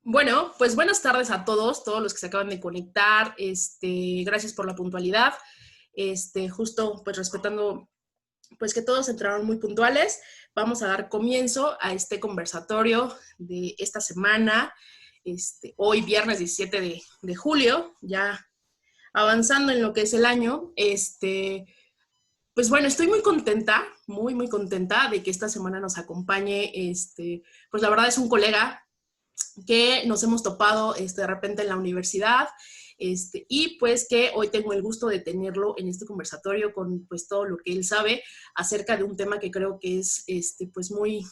Bueno, pues buenas tardes a todos los que se acaban de conectar. Gracias por la puntualidad. Justo pues respetando pues que todos entraron muy puntuales. Vamos a dar comienzo a este conversatorio de esta semana. Hoy viernes 17 de julio, ya avanzando en lo que es el año. Pues bueno, estoy muy contenta, muy contenta de que esta semana nos acompañe. Pues la verdad es un colega que nos hemos topado de repente en la universidad, y pues que hoy tengo el gusto de tenerlo en este conversatorio con pues todo lo que él sabe acerca de un tema que creo que es pues muy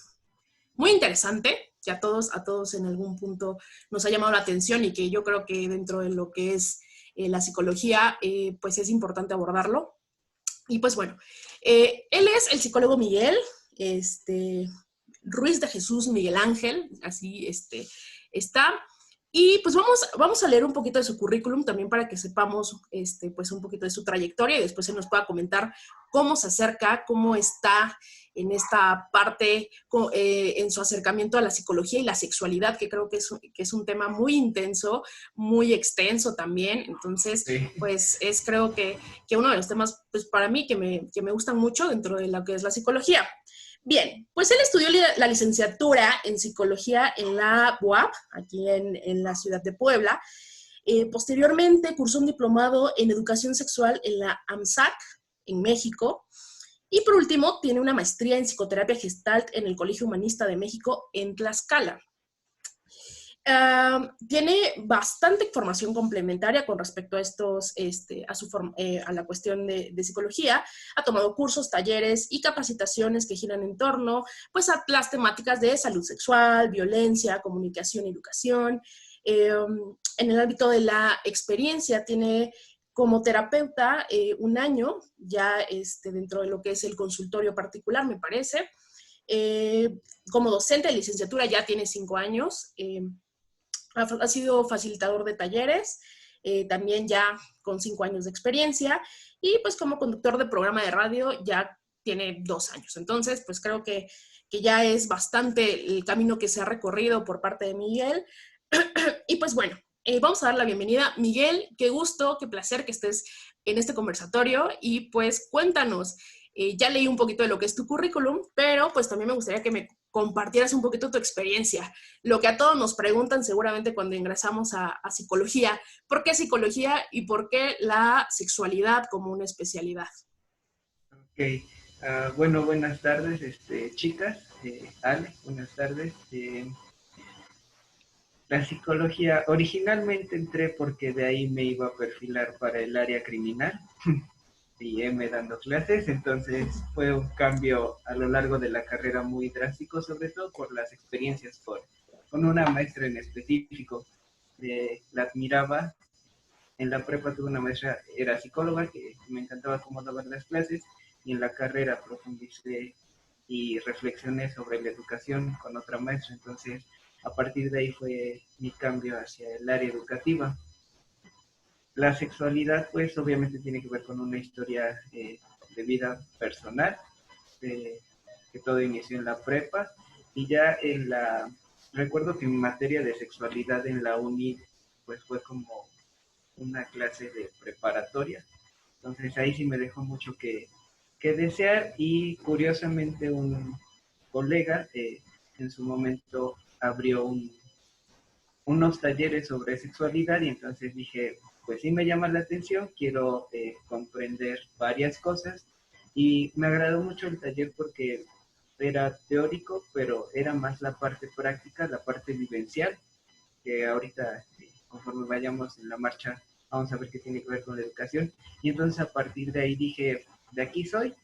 interesante, que a todos en algún punto nos ha llamado la atención y que yo creo que dentro de lo que es la psicología, pues es importante abordarlo. Y pues bueno, él es el psicólogo Miguel, Ruiz de Jesús Miguel Ángel, así está. Y pues vamos a leer un poquito de su currículum también para que sepamos pues un poquito de su trayectoria y después se nos pueda comentar cómo se acerca, cómo está en esta parte, en su acercamiento a la psicología y la sexualidad, que creo que es un tema muy intenso, muy extenso también. Entonces, Sí. pues creo que uno de los temas, pues para mí, que me gustan mucho dentro de lo que es la psicología. Bien, pues él estudió la licenciatura en psicología en la UAP, aquí en la ciudad de Puebla. Posteriormente cursó un diplomado en educación sexual en la AMSAC, en México. Y por último, tiene una maestría en psicoterapia gestalt en el Colegio Humanista de México en Tlaxcala. Tiene bastante formación complementaria con respecto a a la cuestión de psicología. Ha tomado cursos, talleres y capacitaciones que giran en torno pues, a las temáticas de salud sexual, violencia, comunicación y educación. En el ámbito de la experiencia tiene como terapeuta un año ya dentro de lo que es el consultorio particular, me parece. Como docente de licenciatura ya tiene 5 años. Ha sido facilitador de talleres, también ya con 5 años de experiencia, y pues como conductor de programa de radio ya tiene 2 años. Entonces, pues creo que ya es bastante el camino que se ha recorrido por parte de Miguel. Y pues bueno, vamos a dar la bienvenida. Miguel, qué gusto, qué placer que estés en este conversatorio y pues cuéntanos. Ya leí un poquito de lo que es tu currículum, pero pues también me gustaría que me compartieras un poquito tu experiencia. Lo que a todos nos preguntan seguramente cuando ingresamos a psicología, ¿por qué psicología y por qué la sexualidad como una especialidad? Ok. Bueno, buenas tardes, chicas. Ale, buenas tardes. La psicología, originalmente entré porque de ahí me iba a perfilar para el área criminal y me dando clases, entonces fue un cambio a lo largo de la carrera muy drástico, sobre todo por las experiencias con una maestra en específico. La admiraba. En la prepa tuve una maestra, era psicóloga, que me encantaba cómo daba las clases, y en la carrera profundicé y reflexioné sobre la educación con otra maestra. Entonces, a partir de ahí fue mi cambio hacia el área educativa. La sexualidad, pues, obviamente tiene que ver con una historia de vida personal, de, que todo inició en la prepa, y ya recuerdo que mi materia de sexualidad en la uni, pues fue como una clase de preparatoria. Entonces ahí sí me dejó mucho que desear, y curiosamente un colega en su momento abrió unos talleres sobre sexualidad, y entonces dije, pues sí me llama la atención, quiero comprender varias cosas, y me agradó mucho el taller porque era teórico, pero era más la parte práctica, la parte vivencial, que ahorita, conforme vayamos en la marcha, vamos a ver qué tiene que ver con la educación. Y entonces a partir de ahí dije, de aquí soy,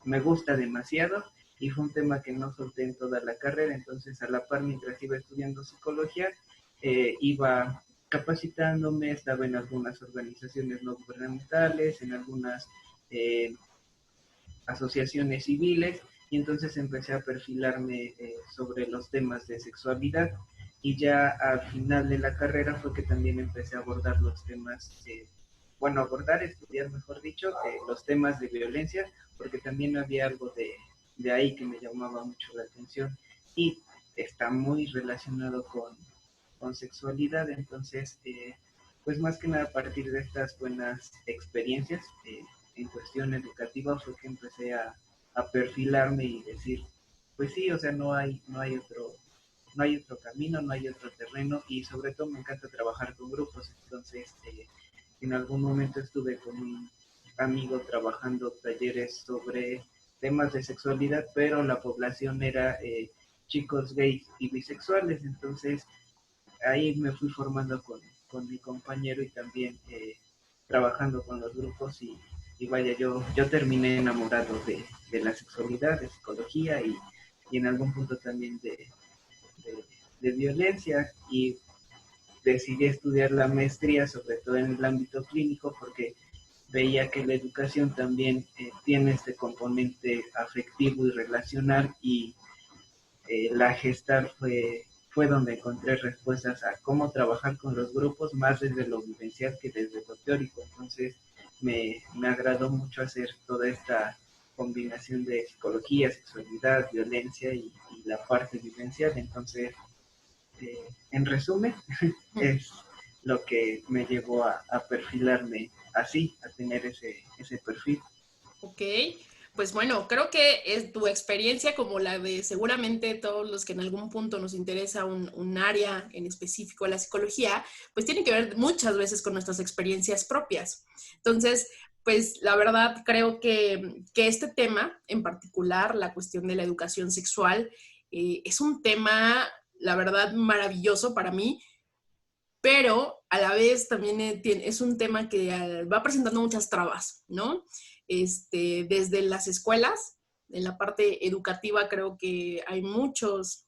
me gusta demasiado, y fue un tema que no solté en toda la carrera. Entonces, a la par, mientras iba estudiando psicología, iba capacitándome, estaba en algunas organizaciones no gubernamentales, en algunas eh, asociaciones civiles, y entonces empecé a perfilarme sobre los temas de sexualidad, y ya al final de la carrera fue que también empecé a abordar los temas, estudiar mejor dicho, los temas de violencia, porque también había algo de ahí que me llamaba mucho la atención, y está muy relacionado con sexualidad. Entonces, pues más que nada a partir de estas buenas experiencias en cuestión educativa fue que empecé a perfilarme y decir, pues sí, o sea, no hay otro camino, no hay otro terreno, y sobre todo me encanta trabajar con grupos. Entonces, en algún momento estuve con un amigo trabajando talleres sobre temas de sexualidad, pero la población era chicos gays y bisexuales. Entonces ahí me fui formando con mi compañero y también trabajando con los grupos, y vaya, yo terminé enamorado de la sexualidad, de psicología y en algún punto también de, de violencia, y decidí estudiar la maestría, sobre todo en el ámbito clínico, porque veía que la educación también tiene este componente afectivo y relacional, y la gestal fue donde encontré respuestas a cómo trabajar con los grupos, más desde lo vivencial que desde lo teórico. Entonces me agradó mucho hacer toda esta combinación de psicología, sexualidad, violencia y la parte vivencial. Entonces, en resumen, es lo que me llevó a perfilarme así, a tener ese perfil. Ok, pues bueno, creo que es tu experiencia como la de seguramente todos los que en algún punto nos interesa un área en específico de la psicología, pues tiene que ver muchas veces con nuestras experiencias propias. Entonces, pues la verdad creo que este tema en particular, la cuestión de la educación sexual, es un tema, la verdad, maravilloso para mí, pero a la vez también es un tema que va presentando muchas trabas, ¿no? Desde las escuelas, en la parte educativa creo que hay muchos,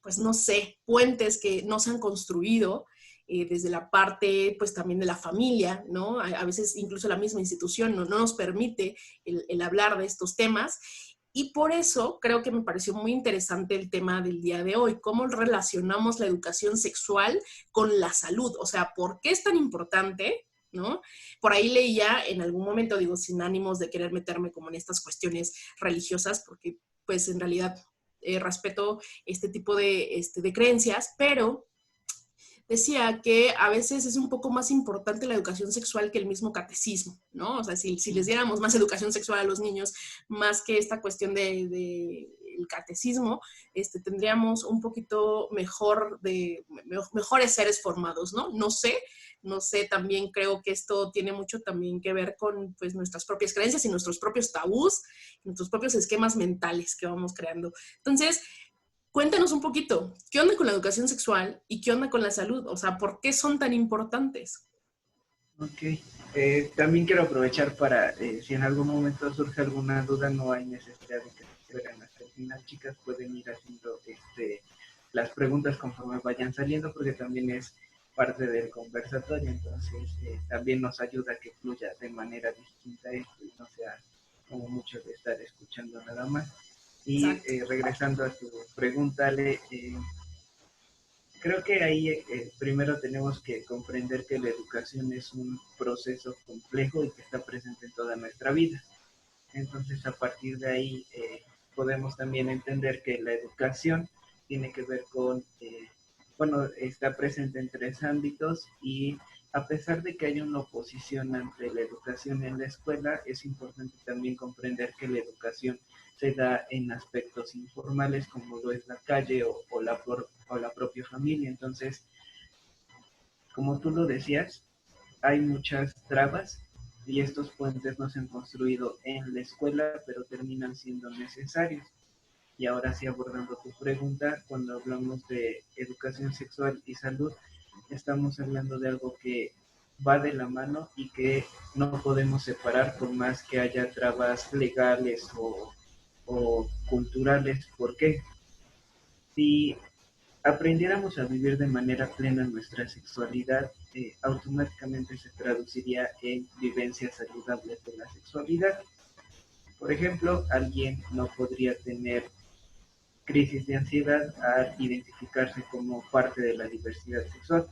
pues no sé, puentes que no se han construido, desde la parte, pues también de la familia, ¿no? A veces incluso la misma institución no nos permite el hablar de estos temas. Y por eso creo que me pareció muy interesante el tema del día de hoy, cómo relacionamos la educación sexual con la salud, o sea, ¿por qué es tan importante? ¿No? Por ahí leía en algún momento, digo, sin ánimos de querer meterme como en estas cuestiones religiosas, porque pues en realidad respeto este tipo de creencias, pero decía que a veces es un poco más importante la educación sexual que el mismo catecismo, ¿no? O sea, si les diéramos más educación sexual a los niños, más que esta cuestión de el catecismo, tendríamos un poquito mejores seres formados, ¿no? No sé, también creo que esto tiene mucho también que ver con pues, nuestras propias creencias y nuestros propios tabús, nuestros propios esquemas mentales que vamos creando. Entonces, cuéntanos un poquito, ¿qué onda con la educación sexual y qué onda con la salud? O sea, ¿por qué son tan importantes? Ok. También quiero aprovechar para, si en algún momento surge alguna duda, no hay necesidad de que se vean hasta el final, chicas, pueden ir haciendo las preguntas conforme vayan saliendo, porque también es parte del conversatorio. Entonces también nos ayuda a que fluya de manera distinta esto y no sea como mucho de estar escuchando nada más. Y Exacto. regresando a tu pregunta, Ale, creo que ahí primero tenemos que comprender que la educación es un proceso complejo y que está presente en toda nuestra vida. Entonces, a partir de ahí, podemos también entender que la educación tiene que ver con, bueno, está presente en tres ámbitos, y a pesar de que hay una oposición entre la educación en la escuela, es importante también comprender que la educación se da en aspectos informales como lo es la calle o la propia familia. Entonces, como tú lo decías, hay muchas trabas y estos puentes no se han construido en la escuela, pero terminan siendo necesarios. Y ahora sí, abordando tu pregunta, cuando hablamos de educación sexual y salud, estamos hablando de algo que va de la mano y que no podemos separar por más que haya trabas legales o culturales. ¿Por qué? Si aprendiéramos a vivir de manera plena nuestra sexualidad, automáticamente se traduciría en vivencias saludables de la sexualidad. Por ejemplo, alguien no podría tener crisis de ansiedad al identificarse como parte de la diversidad sexual.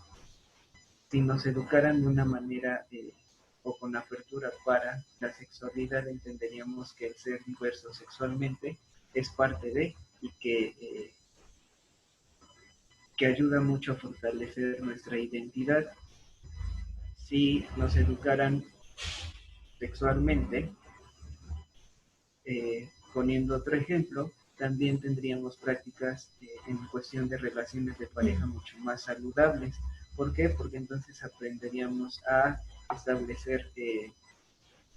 Si nos educaran de una manera o con apertura para la sexualidad, entenderíamos que el ser diverso sexualmente es parte de, y que que ayuda mucho a fortalecer nuestra identidad. Si nos educaran sexualmente, poniendo otro ejemplo, también tendríamos prácticas en cuestión de relaciones de pareja mucho más saludables. ¿Por qué? Porque entonces aprenderíamos a establecer,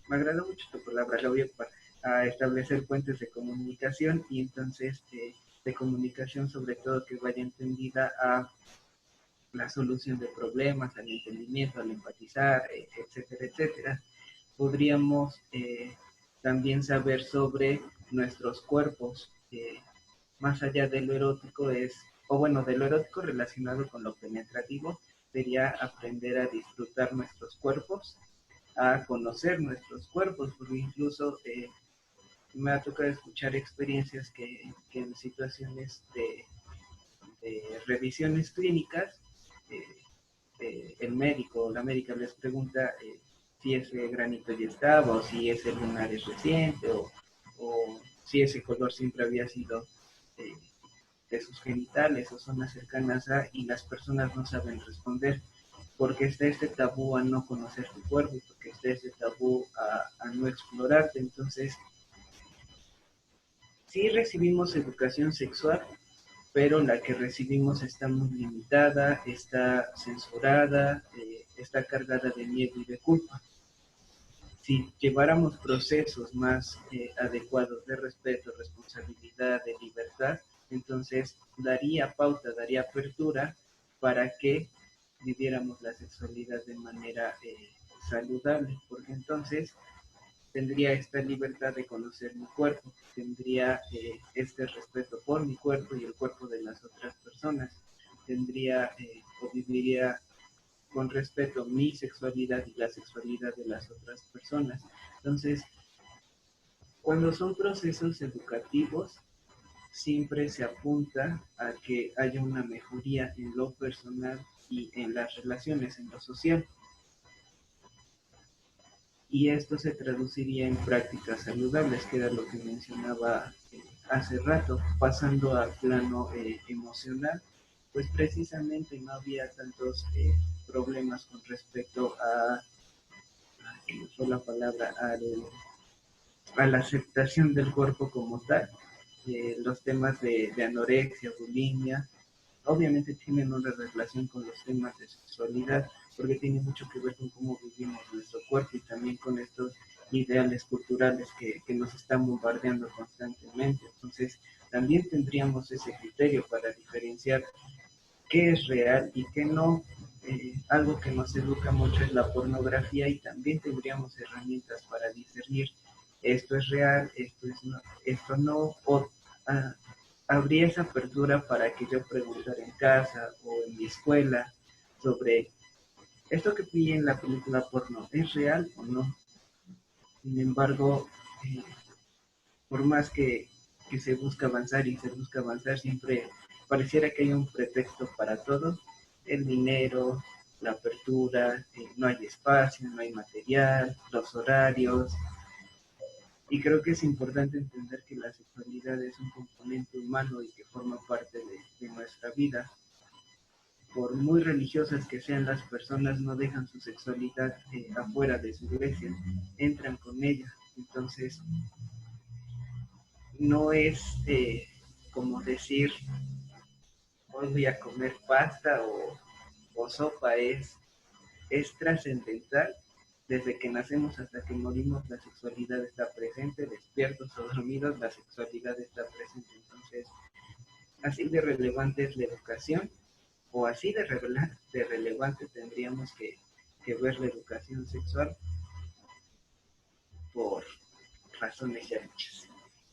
me agrada mucho tu palabra, la voy a ocupar, a establecer puentes de comunicación y entonces de comunicación sobre todo que vaya entendida a la solución de problemas, al entendimiento, al empatizar, etcétera, etcétera. Podríamos también saber sobre nuestros cuerpos, más allá de lo erótico o bueno, de lo erótico relacionado con lo penetrativo, sería aprender a disfrutar nuestros cuerpos, a conocer nuestros cuerpos, porque incluso me ha tocado escuchar experiencias que en situaciones de revisiones clínicas, el médico o la médica les pregunta si ese granito ya estaba o si ese lunar es reciente o si ese color siempre había sido eh, de sus genitales o zonas cercanas a, y las personas no saben responder porque está este tabú a no conocer tu cuerpo, porque está este tabú a no explorarte. Entonces, sí recibimos educación sexual, pero la que recibimos está muy limitada, está censurada, está cargada de miedo y de culpa. Si lleváramos procesos más adecuados de respeto, responsabilidad, de libertad, entonces daría pauta, daría apertura para que viviéramos la sexualidad de manera saludable, porque entonces tendría esta libertad de conocer mi cuerpo, tendría este respeto por mi cuerpo y el cuerpo de las otras personas, tendría o viviría con respeto mi sexualidad y la sexualidad de las otras personas. Entonces, cuando son procesos educativos, siempre se apunta a que haya una mejoría en lo personal y en las relaciones, en lo social. Y esto se traduciría en prácticas saludables, que era lo que mencionaba hace rato, pasando al plano emocional, pues precisamente no había tantos problemas con respecto fue la palabra, a la aceptación del cuerpo como tal. Los temas de anorexia, bulimia, obviamente tienen una relación con los temas de sexualidad, porque tiene mucho que ver con cómo vivimos nuestro cuerpo y también con estos ideales culturales que nos están bombardeando constantemente. Entonces, también tendríamos ese criterio para diferenciar qué es real y qué no. Algo que nos educa mucho es la pornografía y también tendríamos herramientas para discernir esto es real, esto no, o habría esa apertura para que yo preguntara en casa o en mi escuela sobre esto que vi en la película porno, ¿es real o no? Sin embargo, eh, por más que se busca avanzar y se busca avanzar, siempre pareciera que hay un pretexto para todo, el dinero, la apertura, no hay espacio, no hay material, los horarios, y creo que es importante entender que la sexualidad es un componente humano y que forma parte de nuestra vida. Por muy religiosas que sean las personas, no dejan su sexualidad afuera de su iglesia, entran con ella. Entonces, no es como decir, hoy voy a comer pasta o sopa, es trascendental. Desde que nacemos hasta que morimos, la sexualidad está presente, despiertos o dormidos, la sexualidad está presente. Entonces, así de relevante es la educación, o así de relevante tendríamos que ver la educación sexual por razones ya dichas.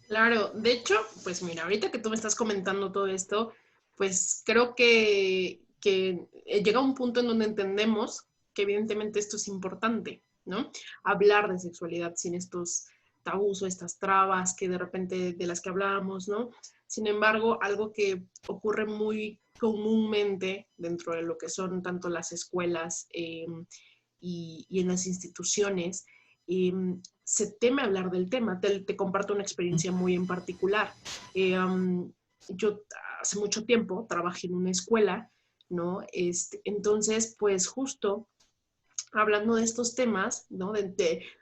Claro, de hecho, pues mira, ahorita que tú me estás comentando todo esto, pues creo que llega un punto en donde entendemos que evidentemente esto es importante, ¿no? Hablar de sexualidad sin estos tabús o estas trabas que de repente de las que hablábamos, ¿no? Sin embargo, algo que ocurre muy comúnmente dentro de lo que son tanto las escuelas y en las instituciones, se teme hablar del tema. Te comparto una experiencia muy en particular. Yo hace mucho tiempo trabajé en una escuela, ¿no? Entonces, pues justo hablando de estos temas, ¿no?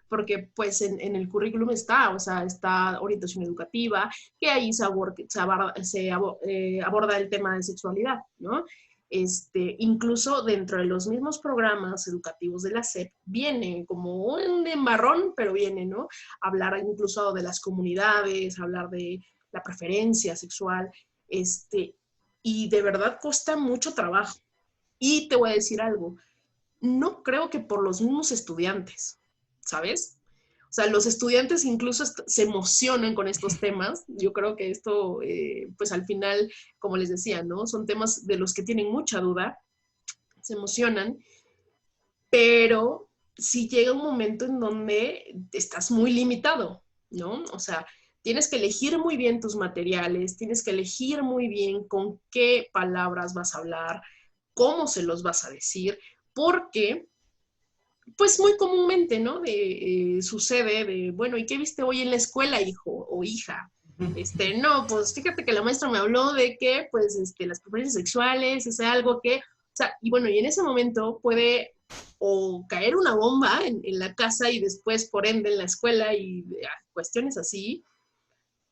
Porque pues en el currículum está, o sea, está orientación educativa, que ahí aborda el tema de sexualidad, ¿no? Incluso dentro de los mismos programas educativos de la SEP viene como un embarrón, pero viene, ¿no? Hablar incluso de las comunidades, hablar de la preferencia sexual, y de verdad cuesta mucho trabajo. Y te voy a decir algo, no creo que por los mismos estudiantes, ¿sabes? O sea, los estudiantes incluso se emocionan con estos temas. Yo creo que esto, pues al final, como les decía, ¿no? Son temas de los que tienen mucha duda, se emocionan, pero sí llega un momento en donde estás muy limitado, ¿no? O sea, tienes que elegir muy bien tus materiales, tienes que elegir muy bien con qué palabras vas a hablar, cómo se los vas a decir, porque pues muy comúnmente, ¿no? Sucede de, bueno, ¿y qué viste hoy en la escuela, hijo o hija? No, pues fíjate que la maestra me habló de que, pues, las preferencias sexuales es algo que, o sea, y bueno, y en ese momento puede o caer una bomba en la casa y después, por ende, en la escuela y cuestiones así,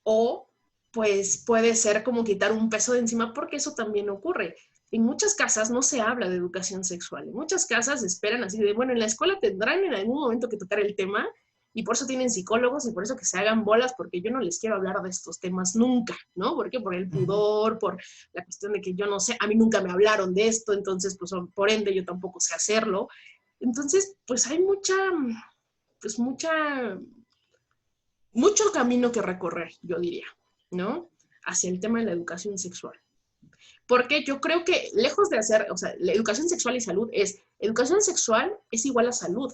o pues puede ser como quitar un peso de encima porque eso también ocurre. En muchas casas no se habla de educación sexual. En muchas casas esperan así de, bueno, en la escuela tendrán en algún momento que tocar el tema y por eso tienen psicólogos y por eso que se hagan bolas porque yo no les quiero hablar de estos temas nunca, ¿no? Porque por el pudor, por la cuestión de que yo no sé, a mí nunca me hablaron de esto, entonces pues por ende yo tampoco sé hacerlo. Entonces, pues hay pues mucho camino que recorrer, yo diría, ¿no? Hacia el tema de la educación sexual. Porque yo creo que lejos de hacer, o sea, la educación sexual y salud educación sexual es igual a salud,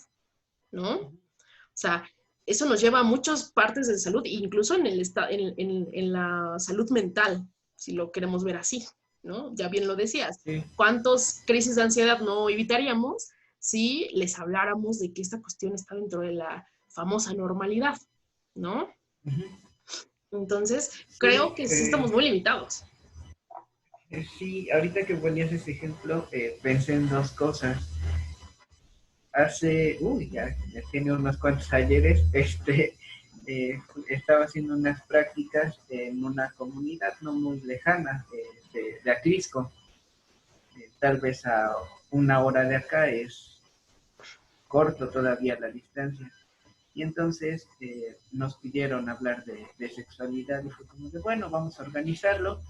¿no? O sea, eso nos lleva a muchas partes de salud, incluso en la salud mental, si lo queremos ver así, ¿no? Ya bien lo decías. Sí. ¿Cuántas crisis de ansiedad no evitaríamos si les habláramos de que esta cuestión está dentro de la famosa normalidad, ¿no? Entonces, creo Sí, que sí estamos muy limitados. sí, ahorita que ponías ese ejemplo, pensé en dos cosas. Hace, ya tiene unos cuantos ayeres, estaba haciendo unas prácticas en una comunidad no muy lejana de Atlisco. Tal vez a 1 hora de acá es corto todavía la distancia. Y entonces nos pidieron hablar de sexualidad y fue como de, bueno, vamos a organizarlo.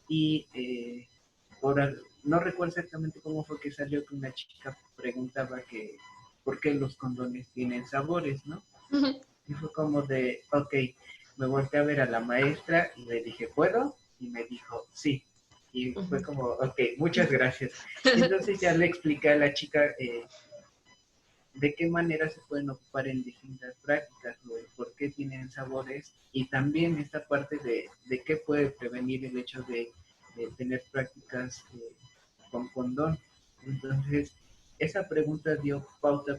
Y no recuerdo exactamente cómo fue que salió que una chica preguntaba que por qué los condones tienen sabores, ¿no? Uh-huh. Y fue como de, ok, me volteé a ver a la maestra y le dije, ¿puedo? Y me dijo, sí. Y fue como, ok, muchas gracias. Y entonces ya le expliqué a la chica de qué manera se pueden ocupar en distintas prácticas, o de por qué tienen sabores, y también esta parte de qué puede prevenir el hecho de tener prácticas con condón. Entonces, esa pregunta dio pauta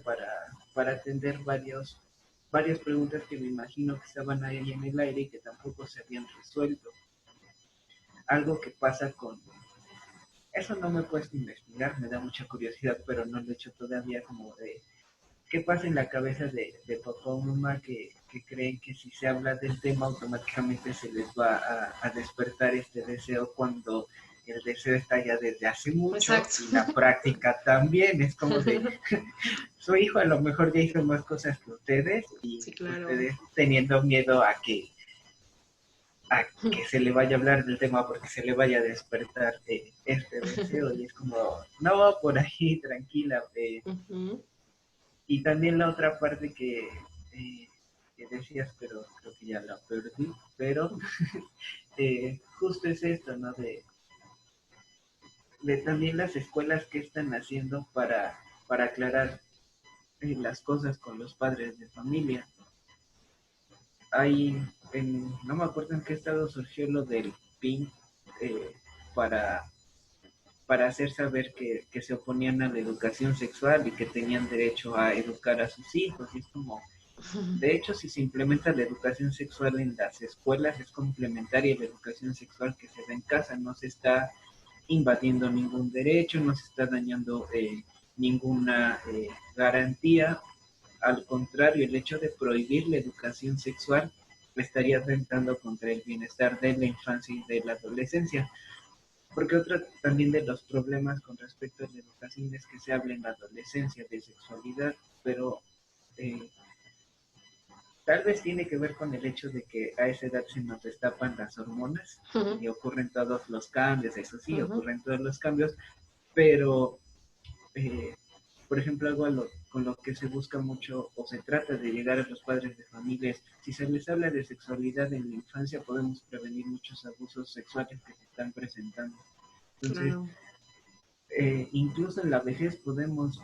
para atender varias preguntas que me imagino que estaban ahí en el aire y que tampoco se habían resuelto. Algo que pasa con... Eso no me he puesto a investigar, me da mucha curiosidad, pero no lo he hecho todavía como de qué pasa en la cabeza de papá o mamá que creen que si se habla del tema automáticamente se les va a despertar este deseo cuando el deseo está ya desde hace mucho. Exacto. Y la práctica también es como de su hijo a lo mejor ya hizo más cosas que ustedes y Sí, claro. ustedes teniendo miedo a que se le vaya a hablar del tema porque se le vaya a despertar este deseo y es como no va por ahí, tranquila. Uh-huh. Y también la otra parte que decías, pero creo que ya la perdí, pero justo es esto, ¿no? De también las escuelas que están haciendo para aclarar las cosas con los padres de familia. Hay, no me acuerdo en qué estado surgió lo del PIN eh, para, para hacer saber que se oponían a la educación sexual y que tenían derecho a educar a sus hijos. Y es como, De hecho, si se implementa la educación sexual en las escuelas, es complementaria a la educación sexual que se da en casa. No se está invadiendo ningún derecho, no se está dañando ninguna garantía. Al contrario, el hecho de prohibir la educación sexual estaría atentando contra el bienestar de la infancia y de la adolescencia. Porque otro también de los problemas con respecto a la educación es que se habla en la adolescencia de sexualidad, pero eh, tal vez tiene que ver con el hecho de que a esa edad se nos destapan las hormonas y ocurren todos los cambios, eso sí, ocurren todos los cambios, pero, eh, por ejemplo, con lo que se busca mucho o se trata de llegar a los padres de familias, si se les habla de sexualidad en la infancia, podemos prevenir muchos abusos sexuales que se están presentando. Entonces, Claro. incluso en la vejez podemos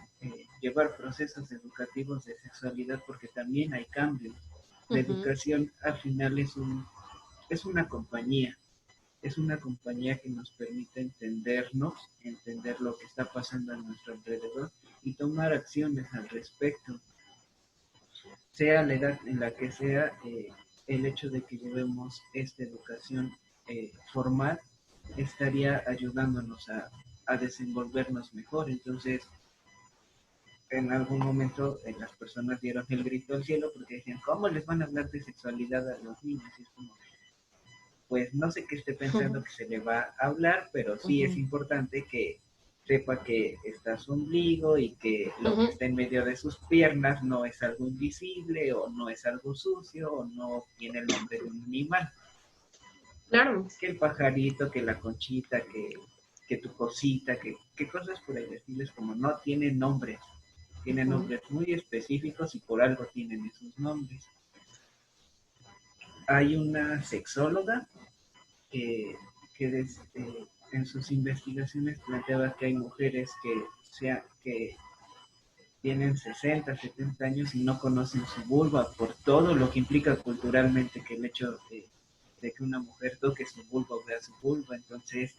llevar procesos educativos de sexualidad porque también hay cambios. La educación al final es una compañía que nos permite entendernos, entender lo que está pasando a nuestro alrededor y tomar acciones al respecto. Sea la edad en la que sea, el hecho de que llevemos esta educación formal estaría ayudándonos a desenvolvernos mejor. Entonces, en algún momento las personas dieron el grito al cielo porque decían, ¿cómo les van a hablar de sexualidad a los niños? Y es como, pues no sé qué esté pensando que se le va a hablar, pero sí es importante que sepa que está su ombligo y que lo que está en medio de sus piernas no es algo invisible o no es algo sucio o no tiene el nombre de un animal. Claro. Que el pajarito, que la conchita, que tu cosita, que cosas por el estilo, es como no tienen nombres. Tienen nombres muy específicos y por algo tienen esos nombres. Hay una sexóloga que en sus investigaciones planteaba que hay mujeres que tienen 60, 70 años y no conocen su vulva por todo lo que implica culturalmente que el hecho de que una mujer toque su vulva o vea su vulva. Entonces,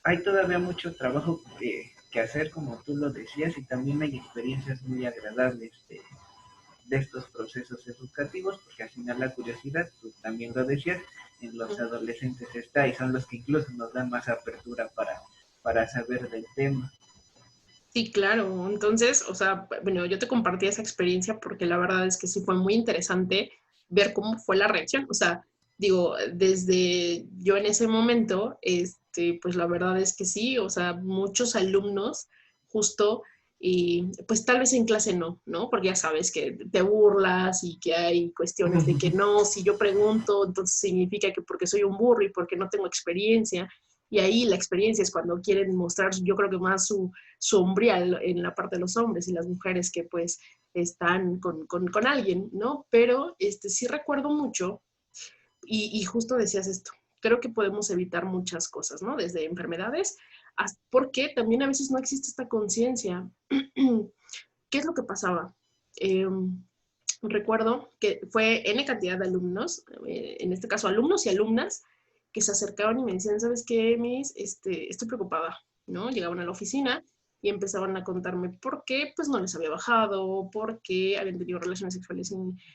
hay todavía mucho trabajo que hacer, como tú lo decías, y también hay experiencias muy agradables de estos procesos educativos, porque al final la curiosidad, tú también lo decías, en los adolescentes está y son los que incluso nos dan más apertura para saber del tema. Sí, claro. Entonces, o sea, bueno, yo te compartí esa experiencia porque la verdad es que sí fue muy interesante ver cómo fue la reacción. O sea, digo, desde yo en ese momento, pues la verdad es que sí, o sea, muchos alumnos justo, y pues tal vez en clase no, ¿no? Porque ya sabes que te burlas y que hay cuestiones de que no, si yo pregunto, entonces significa que porque soy un burro y porque no tengo experiencia. Y ahí la experiencia es cuando quieren mostrar, yo creo que más su hombría en la parte de los hombres y las mujeres que pues están con alguien, ¿no? Pero sí recuerdo mucho y justo decías esto, creo que podemos evitar muchas cosas, ¿no? Desde enfermedades, porque también a veces no existe esta conciencia. ¿Qué es lo que pasaba? Recuerdo que fue N cantidad de alumnos, en este caso alumnos y alumnas, que se acercaban y me decían, ¿sabes qué, Miss? Estoy preocupada, ¿no? Llegaban a la oficina y empezaban a contarme por qué pues no les había bajado, por qué habían tenido relaciones sexuales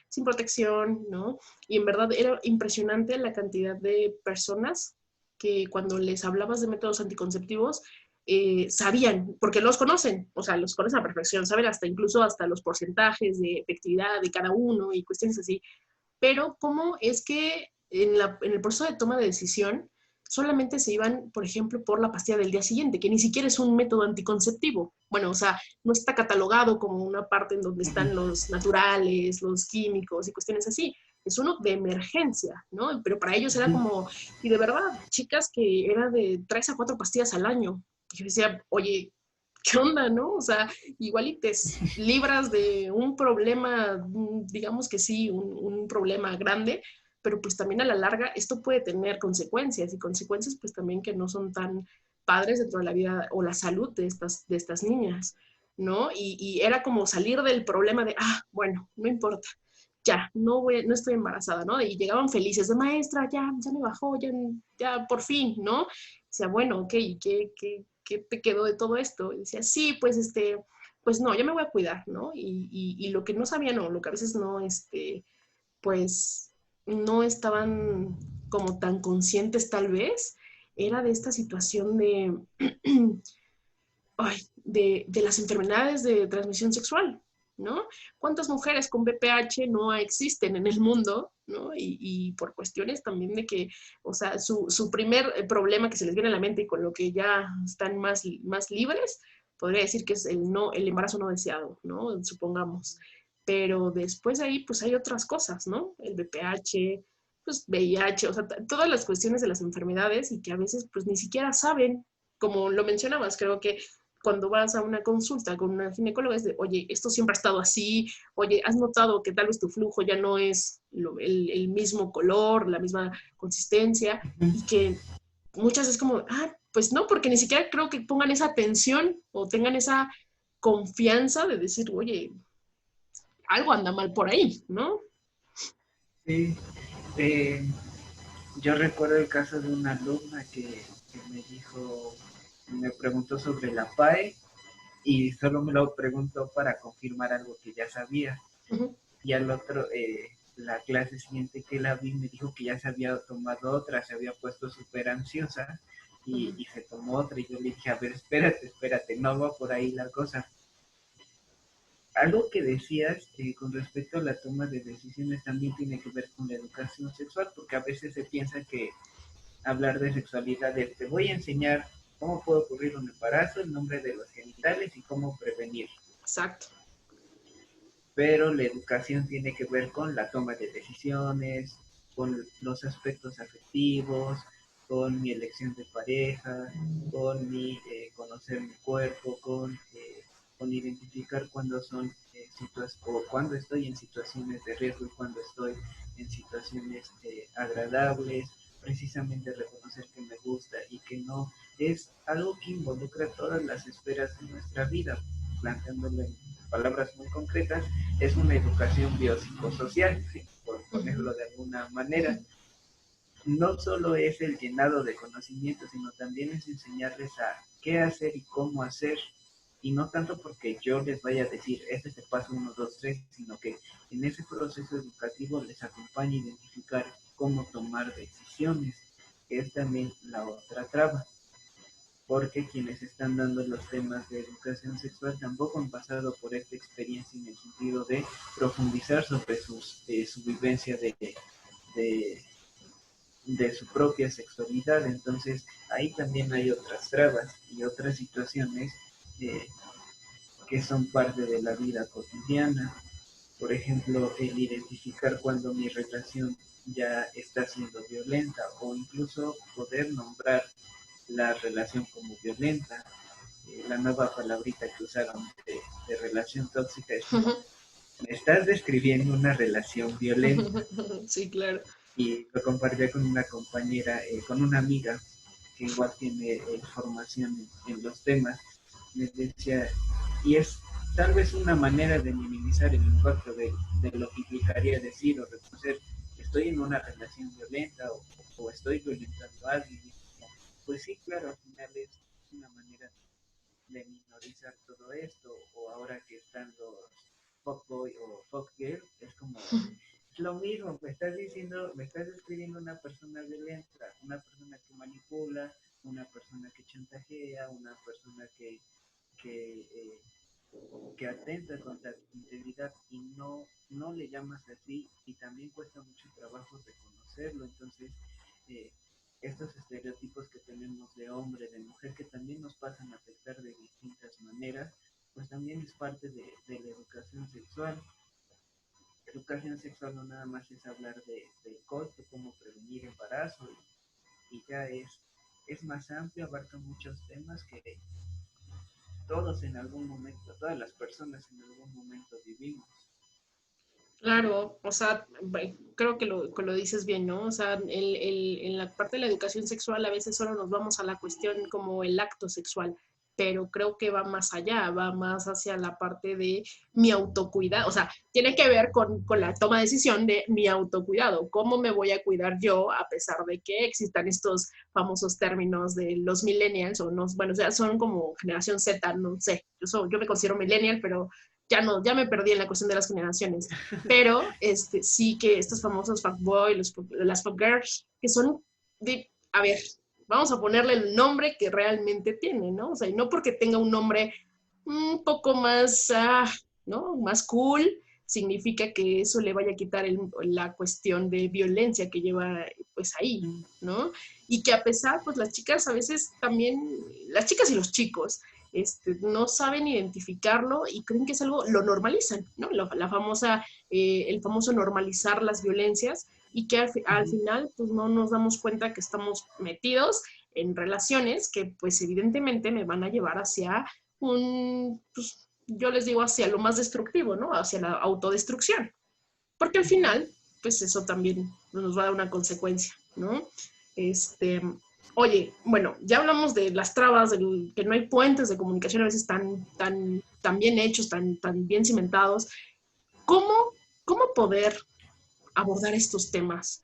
sin protección, ¿no? Y en verdad era impresionante la cantidad de personas que cuando les hablabas de métodos anticonceptivos, sabían, porque los conocen, o sea, los conocen a perfección, saben hasta incluso hasta los porcentajes de efectividad de cada uno y cuestiones así. Pero ¿cómo es que en el proceso de toma de decisión solamente se iban, por ejemplo, por la pastilla del día siguiente, que ni siquiera es un método anticonceptivo? Bueno, o sea, no está catalogado como una parte en donde están los naturales, los químicos y cuestiones así. Es uno de emergencia, ¿no? Pero para ellos era como, y de verdad, chicas que era de 3 a 4 pastillas al año. Y yo decía, oye, ¿qué onda, no? O sea, igual y te libras de un problema, digamos que sí, un problema grande, pero pues también a la larga esto puede tener consecuencias y consecuencias pues también que no son tan padres dentro de la vida o la salud de estas niñas, ¿no? Y era como salir del problema de, bueno, no importa, ya, no estoy embarazada, ¿no? Y llegaban felices de maestra, ya me bajó, ya por fin, ¿no? O sea, bueno, ok, ¿qué te quedó de todo esto? Y decía, sí, pues pues no, ya me voy a cuidar, ¿no? Y lo que no sabían o lo que a veces no, pues no estaban como tan conscientes tal vez, era de esta situación de, ay, de las enfermedades de transmisión sexual, ¿no? ¿Cuántas mujeres con BPH no existen en el mundo, ¿no? Y por cuestiones también de que, o sea, su primer problema que se les viene a la mente y con lo que ya están más libres, podría decir que es el embarazo no deseado, ¿no? Supongamos. Pero después de ahí, pues hay otras cosas, ¿no? El BPH, pues VIH, o sea, todas las cuestiones de las enfermedades y que a veces pues ni siquiera saben, como lo mencionabas, creo que cuando vas a una consulta con una ginecóloga es de, oye, esto siempre ha estado así, oye, has notado que tal vez tu flujo ya no es el mismo color, la misma consistencia, y que muchas es como, pues no, porque ni siquiera creo que pongan esa atención o tengan esa confianza de decir, oye, algo anda mal por ahí, ¿no? Sí, eh, yo recuerdo el caso de una alumna que me dijo, me preguntó sobre la PAE y solo me lo preguntó para confirmar algo que ya sabía. Uh-huh. Y al otro, la clase siguiente que la vi me dijo que ya se había tomado otra, se había puesto súper ansiosa Uh-huh. y se tomó otra y yo le dije, a ver, espérate, no va por ahí la cosa. Algo que decías con respecto a la toma de decisiones también tiene que ver con la educación sexual, porque a veces se piensa que hablar de sexualidad es, te voy a enseñar cómo puede ocurrir un embarazo, el nombre de los genitales y cómo prevenir. Exacto. Pero la educación tiene que ver con la toma de decisiones, con los aspectos afectivos, con mi elección de pareja, con mi conocer mi cuerpo, con identificar cuándo son o cuando estoy en situaciones de riesgo y cuando estoy en situaciones agradables, precisamente reconocer que me gusta y que no es algo que involucra todas las esferas de nuestra vida, planteándolo en palabras muy concretas, es una educación biopsicosocial, ¿sí? Por Uh-huh. ponerlo de alguna manera. No solo es el llenado de conocimientos, sino también es enseñarles a qué hacer y cómo hacer. Y no tanto porque yo les vaya a decir, este es el paso 1, 2, 3, sino que en ese proceso educativo les acompañe a identificar cómo tomar decisiones, que es también la otra traba, porque quienes están dando los temas de educación sexual tampoco han pasado por esta experiencia en el sentido de profundizar sobre su vivencia de, de su propia sexualidad. Entonces, ahí también hay otras trabas y otras situaciones eh, que son parte de la vida cotidiana. Por ejemplo, el identificar cuando mi relación ya está siendo violenta o incluso poder nombrar la relación como violenta. La nueva palabrita que usaron de relación tóxica es como, Uh-huh. me estás describiendo una relación violenta. Sí, claro. Y lo compartí con una compañera, con una amiga que igual tiene formación en los temas. Me decía, y es tal vez una manera de minimizar el impacto de lo que implicaría decir o reconocer, estoy en una relación violenta o estoy violentando a alguien. Pues sí, claro, al final es una manera de minorizar todo esto, o ahora que están los fuckboy o fuckgirl, es como lo mismo, me estás diciendo, me estás describiendo una persona violenta, una persona que manipula, una persona que chantajea, una persona que, eh, que atenta contra tu integridad y no le llamas así y también cuesta mucho trabajo reconocerlo. Entonces, eh, estos estereotipos que tenemos de hombre, de mujer, que también nos pasan a afectar de distintas maneras, pues también es parte de la educación sexual. Educación sexual no nada más es hablar del costo, cómo prevenir embarazo, y ya es más amplio, abarca muchos temas que todos en algún momento, todas las personas en algún momento vivimos. Claro, o sea, creo que lo dices bien, ¿no? O sea, en la parte de la educación sexual a veces solo nos vamos a la cuestión como el acto sexual, pero creo que va más allá, va más hacia la parte de mi autocuidado, o sea, tiene que ver con la toma de decisión de mi autocuidado, cómo me voy a cuidar yo a pesar de que existan estos famosos términos de los millennials, o no, bueno, ya son como generación Z, no sé, yo me considero millennial, pero ya no, ya me perdí en la cuestión de las generaciones, pero sí que estos famosos fuckboy, las fuckgirls, que son de, a ver, vamos a ponerle el nombre que realmente tiene, ¿no? O sea, y no porque tenga un nombre un poco más, ¿no? Más cool, significa que eso le vaya a quitar la cuestión de violencia que lleva pues ahí, ¿no? Y que a pesar, pues las chicas a veces también, las chicas y los chicos, no saben identificarlo y creen que es algo, lo normalizan, ¿no? La famosa, el famoso normalizar las violencias y que al final pues no nos damos cuenta que estamos metidos en relaciones que pues evidentemente me van a llevar hacia pues, yo les digo hacia lo más destructivo, ¿no? Hacia la autodestrucción. Porque al final, pues eso también nos va a dar una consecuencia, ¿no? Este, oye, bueno, ya hablamos de las trabas, de que no hay puentes de comunicación a veces tan bien hechos, tan bien cimentados. ¿Cómo, cómo poder abordar estos temas?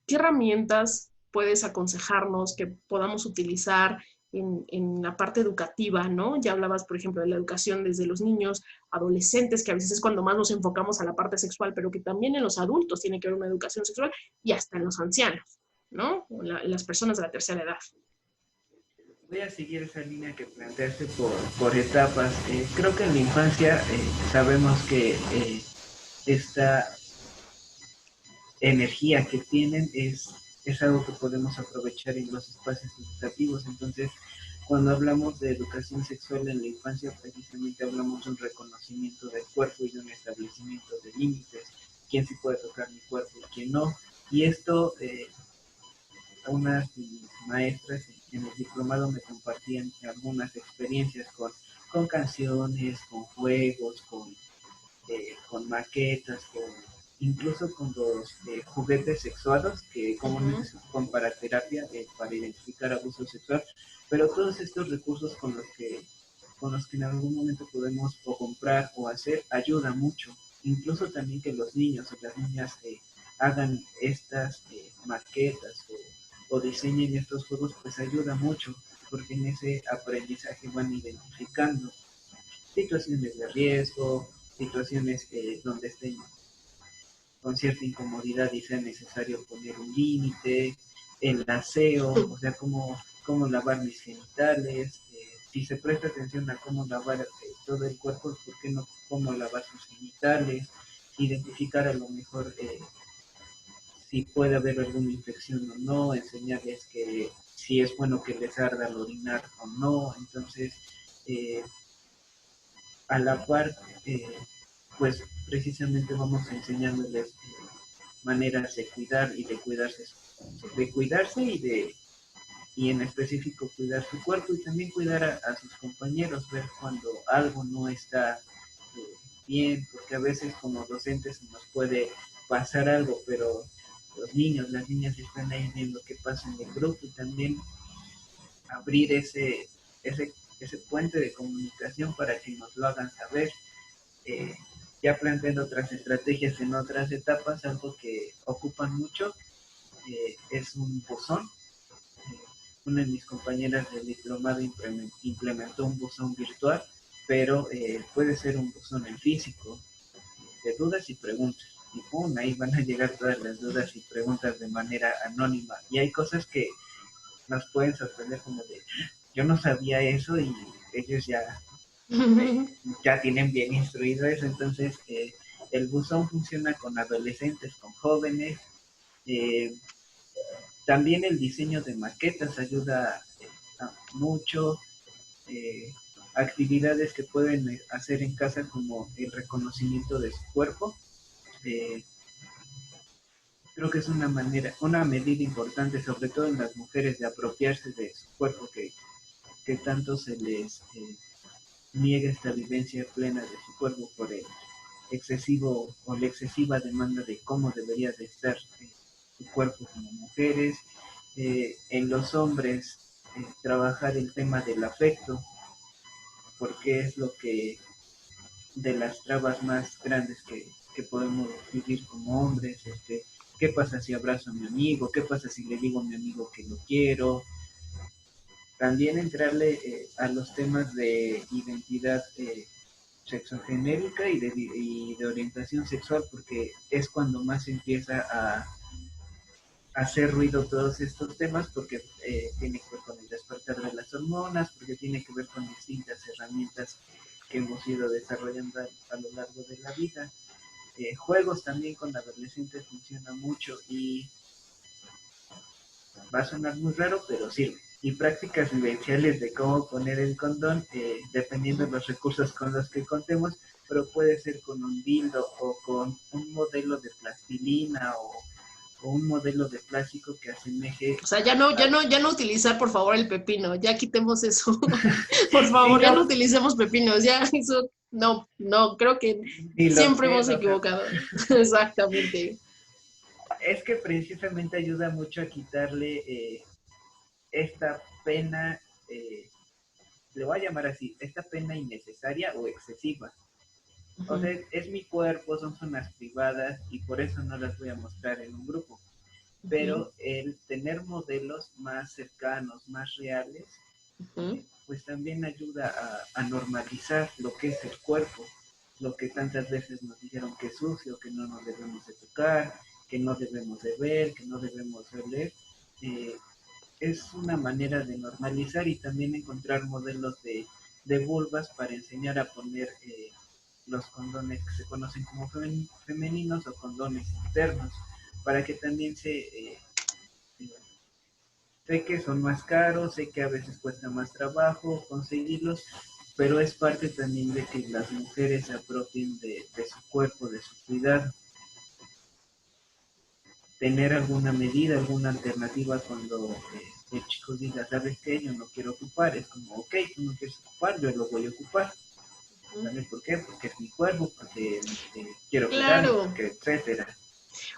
¿Qué herramientas puedes aconsejarnos que podamos utilizar en la parte educativa, ¿no? Ya hablabas, por ejemplo, de la educación desde los niños, adolescentes, que a veces es cuando más nos enfocamos a la parte sexual, pero que también en los adultos tiene que haber una educación sexual y hasta en los ancianos, ¿no? Las personas de la tercera edad. Voy a seguir esa línea que planteaste por etapas. Creo que en la infancia sabemos que esta energía que tienen es algo que podemos aprovechar en los espacios educativos. Entonces, cuando hablamos de educación sexual en la infancia, precisamente hablamos de un reconocimiento del cuerpo y de un establecimiento de límites, quién sí puede tocar mi cuerpo y quién no. Y esto, unas maestras en el diplomado me compartían algunas experiencias con canciones, con juegos, con maquetas, incluso con los juguetes sexuados que comúnmente se ocupan para terapia, para identificar abuso sexual, pero todos estos recursos con los que en algún momento podemos o comprar o hacer ayuda mucho. Incluso también que los niños o las niñas hagan estas maquetas o diseñen estos juegos, pues ayuda mucho, porque en ese aprendizaje van identificando situaciones de riesgo, situaciones donde estén con cierta incomodidad y sea necesario poner un límite, el aseo, o sea, cómo lavar mis genitales, si se presta atención a cómo lavar todo el cuerpo, ¿por qué no cómo lavar sus genitales? Identificar a lo mejor si puede haber alguna infección o no, enseñarles que si es bueno que les arda al orinar o no, entonces a la par, pues precisamente vamos enseñándoles maneras de cuidar y de cuidarse y en específico cuidar su cuerpo y también cuidar a sus compañeros, ver cuando algo no está bien, porque a veces como docentes nos puede pasar algo, pero los niños, las niñas están ahí viendo qué pasa en el grupo y también abrir ese puente de comunicación para que nos lo hagan saber. Eh, ya planteando otras estrategias en otras etapas, algo que ocupan mucho es un buzón. Una de mis compañeras del diplomado implementó un buzón virtual, pero puede ser un buzón en físico, de dudas y preguntas. Y pum, ahí van a llegar todas las dudas y preguntas de manera anónima. Y hay cosas que nos pueden sorprender como de, yo no sabía eso y ellos ya tienen bien instruido eso. Entonces, el buzón funciona con adolescentes, con jóvenes. Eh, También el diseño de maquetas ayuda mucho. Eh, Actividades que pueden hacer en casa como el reconocimiento de su cuerpo. Eh, Creo que es una medida importante, sobre todo en las mujeres, de apropiarse de su cuerpo que tanto se les niega esta vivencia plena de su cuerpo por el excesivo o la excesiva demanda de cómo debería de estar su cuerpo como mujeres. En los hombres trabajar el tema del afecto, porque es lo que de las trabas más grandes que podemos vivir como hombres. ¿Qué pasa si abrazo a mi amigo? ¿Qué pasa si le digo a mi amigo que lo quiero? También entrarle a los temas de identidad sexogenérica y de orientación sexual, porque es cuando más empieza a hacer ruido todos estos temas, porque tiene que ver con el despertar de las hormonas, porque tiene que ver con distintas herramientas que hemos ido desarrollando a lo largo de la vida. Juegos también con adolescentes funciona mucho y va a sonar muy raro, pero sirve. Y prácticas vivenciales de cómo poner el condón, dependiendo de los recursos con los que contemos, pero puede ser con un dildo o con un modelo de plastilina o un modelo de plástico que asemeje O sea, ya no utilizar, por favor, el pepino, ya quitemos eso. Por sí, favor, ya no no, utilicemos pepinos, ya eso, no, creo que ni los siempre pies, hemos o sea, equivocado. Exactamente. es que precisamente ayuda mucho a quitarle esta pena, le voy a llamar así, esta pena innecesaria o excesiva. O sea, Ujú, es mi cuerpo, son zonas privadas y por eso no las voy a mostrar en un grupo. ujú, Pero el tener modelos más cercanos, más reales, ujú. pues también ayuda a normalizar lo que es el cuerpo, lo que tantas veces nos dijeron que es sucio, que no nos debemos de tocar, que no debemos de ver, que no debemos de oler. Eh, es una manera de normalizar y también encontrar modelos de vulvas para enseñar a poner los condones que se conocen como femeninos o condones internos, para que también sé que son más caros, sé que a veces cuesta más trabajo conseguirlos, pero es parte también de que las mujeres se apropien de su cuerpo, de su cuidado. Tener alguna medida, alguna alternativa cuando el chico diga, ¿sabes qué? Yo no quiero ocupar. Es como, ok, tú no quieres ocupar, yo lo voy a ocupar. ¿Sabes por qué? Porque es mi cuerpo, porque quiero cuidarlo, Claro. porque etcétera.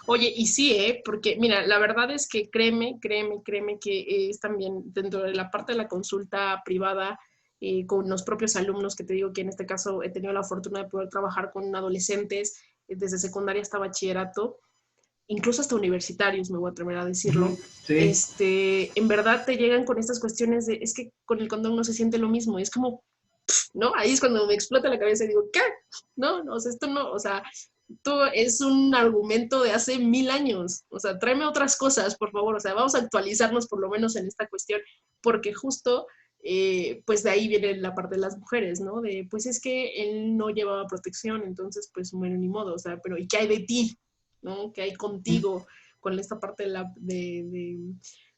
Oye, y sí, porque mira, la verdad es que créeme que es también dentro de la parte de la consulta privada con los propios alumnos, que te digo que en este caso he tenido la fortuna de poder trabajar con adolescentes desde secundaria hasta bachillerato, incluso hasta universitarios, me voy a atrever a decirlo. Sí, En verdad te llegan con estas cuestiones de, es que con el condón no se siente lo mismo, es como, ¿no? Ahí es cuando me explota la cabeza y digo, ¿qué? No, no, o sea, esto no, o sea, esto es un argumento de hace 1000 años, o sea, tráeme otras cosas, por favor, o sea, vamos a actualizarnos por lo menos en esta cuestión, porque justo, pues de ahí viene la parte de las mujeres, ¿no? De, pues es que él no llevaba protección, entonces, pues, bueno, ni modo, o sea, pero ¿y qué hay de ti? ¿No? ¿Qué hay contigo con esta parte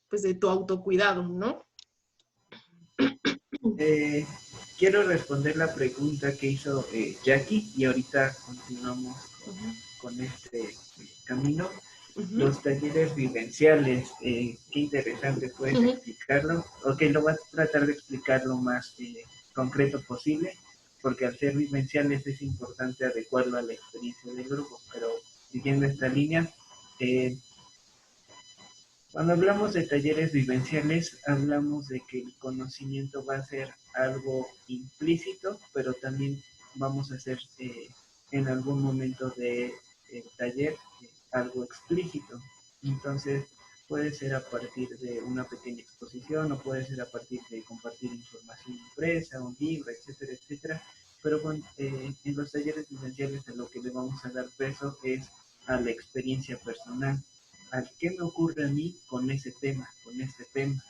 pues, de tu autocuidado, ¿no? eh, quiero responder la pregunta que hizo Jackie y ahorita continuamos Uh-huh, con este camino. uh-huh, Los talleres vivenciales, qué interesante, puedes uh-huh. explicarlo. Ok, lo voy a tratar de explicar lo más concreto posible, porque al ser vivenciales es importante adecuarlo a la experiencia del grupo, pero siguiendo esta línea, eh, cuando hablamos de talleres vivenciales, hablamos de que el conocimiento va a ser algo implícito, pero también vamos a hacer en algún momento del taller algo explícito. Entonces, puede ser a partir de una pequeña exposición o puede ser a partir de compartir información impresa, un libro, etcétera, etcétera. Pero en los talleres vivenciales a lo que le vamos a dar peso es a la experiencia personal, al qué me ocurre a mí con ese tema, con este tema.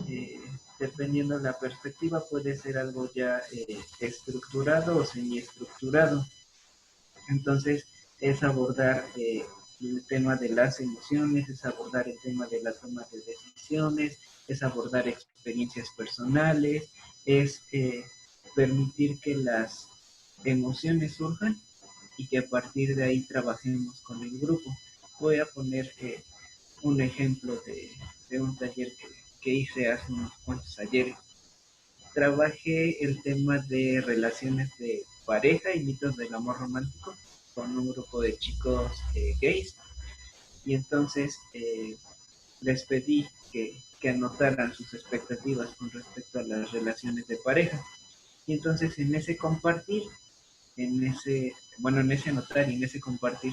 Eh, Dependiendo de la perspectiva puede ser algo ya estructurado o semiestructurado. Entonces es abordar el tema de las emociones, es abordar el tema de la toma de decisiones, es abordar experiencias personales, es permitir que las emociones surjan y que a partir de ahí trabajemos con el grupo. Voy a poner un ejemplo de un taller que hice hace unos cuantos ayeres. Trabajé el tema de relaciones de pareja y mitos del amor romántico con un grupo de chicos gays y entonces les pedí que anotaran sus expectativas con respecto a las relaciones de pareja. Y entonces en ese compartir, en ese anotar y en ese compartir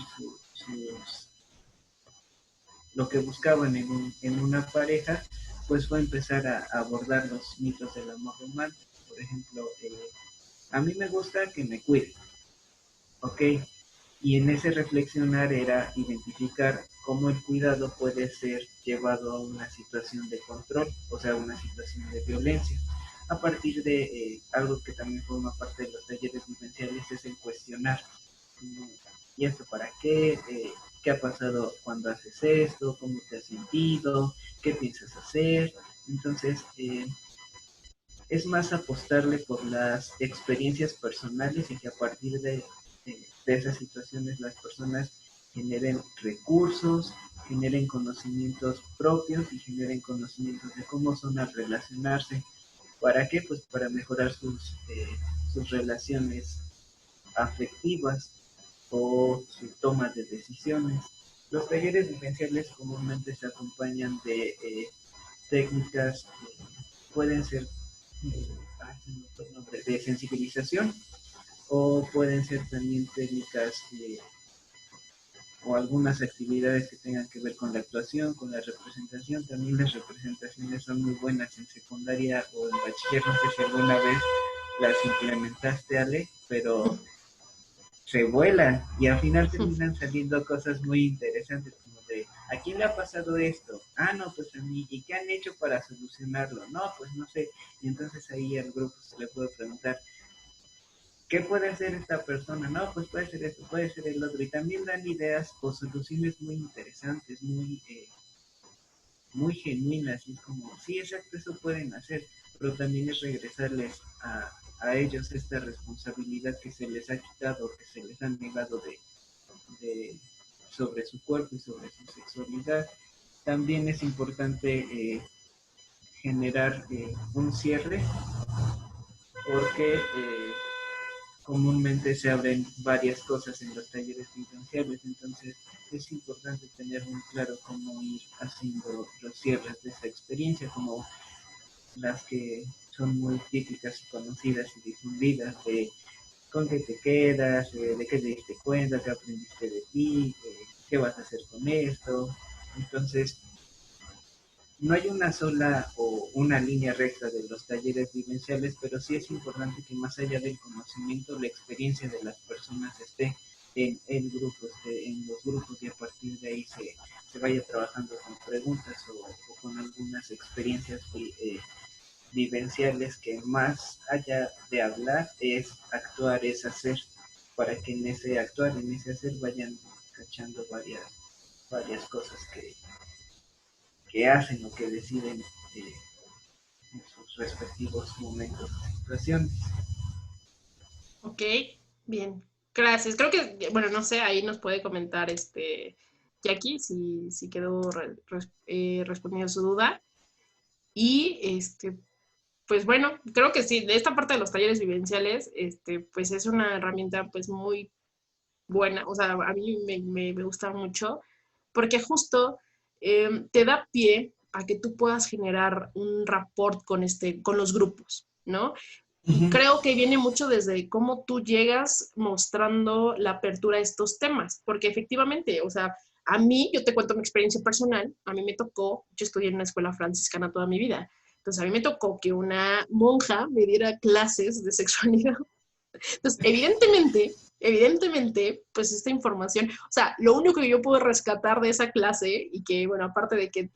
lo que buscaban en una pareja, pues fue empezar a abordar los mitos del amor romántico. Por ejemplo, a mí me gusta que me cuide, ¿ok? Y en ese reflexionar era identificar cómo el cuidado puede ser llevado a una situación de control, o sea, una situación de violencia. A partir de algo que también forma parte de los talleres vivenciales es el cuestionar. ¿Y esto para qué? ¿Qué ha pasado cuando haces esto? ¿Cómo te has sentido? ¿Qué piensas hacer? Entonces, es más apostarle por las experiencias personales y que a partir de esas situaciones las personas generen recursos, generen conocimientos propios y generen conocimientos de cómo son al relacionarse. ¿Para qué? Pues para mejorar sus relaciones afectivas o su toma de decisiones. Los talleres vivenciales comúnmente se acompañan de técnicas que pueden ser de sensibilización o pueden ser también técnicas o algunas actividades que tengan que ver con la actuación, con la representación. También las representaciones son muy buenas en secundaria o en bachiller. No sé si alguna vez las implementaste, Ale, pero se vuelan y al final terminan saliendo cosas muy interesantes como de ¿a quién le ha pasado esto? Ah, no, pues a mí. ¿Y qué han hecho para solucionarlo? No, pues no sé. Y entonces ahí al grupo se le puede preguntar ¿qué puede hacer esta persona? No, pues puede ser esto, puede ser el otro. Y también dan ideas o soluciones muy interesantes, muy genuinas. Y es como, sí, exacto, eso pueden hacer, pero también es regresarles a ellos esta responsabilidad que se les ha quitado, que se les ha negado sobre su cuerpo y sobre su sexualidad. También es importante generar un cierre porque comúnmente se abren varias cosas en los talleres vivenciales, entonces es importante tener muy claro cómo ir haciendo los cierres de esa experiencia, como las que son muy típicas y conocidas y difundidas, de con qué te quedas, de qué te diste cuenta, qué aprendiste de ti, qué vas a hacer con esto. Entonces, no hay una sola o una línea recta de los talleres vivenciales, pero sí es importante que más allá del conocimiento, la experiencia de las personas esté en el grupo, esté en los grupos y a partir de ahí se vaya trabajando con preguntas o con algunas experiencias vivenciales que más allá de hablar es actuar, es hacer, para que en ese actuar, en ese hacer vayan cachando varias cosas que hacen o que deciden en sus respectivos momentos y situaciones. Ok, bien. Gracias. Creo que, bueno, no sé, ahí nos puede comentar Jackie si quedó respondida su duda. Y pues bueno, creo que sí, de esta parte de los talleres vivenciales, pues es una herramienta pues muy buena, o sea, a mí me gusta mucho, porque justo te da pie a que tú puedas generar un rapport con los grupos, ¿no? Y Uh-huh. creo que viene mucho desde cómo tú llegas mostrando la apertura a estos temas, porque efectivamente, o sea, a mí, yo te cuento mi experiencia personal, a mí me tocó, yo estudié en una escuela franciscana toda mi vida, entonces a mí me tocó que una monja me diera clases de sexualidad. Entonces, evidentemente, pues esta información, o sea, lo único que yo pude rescatar de esa clase y que, bueno, aparte de que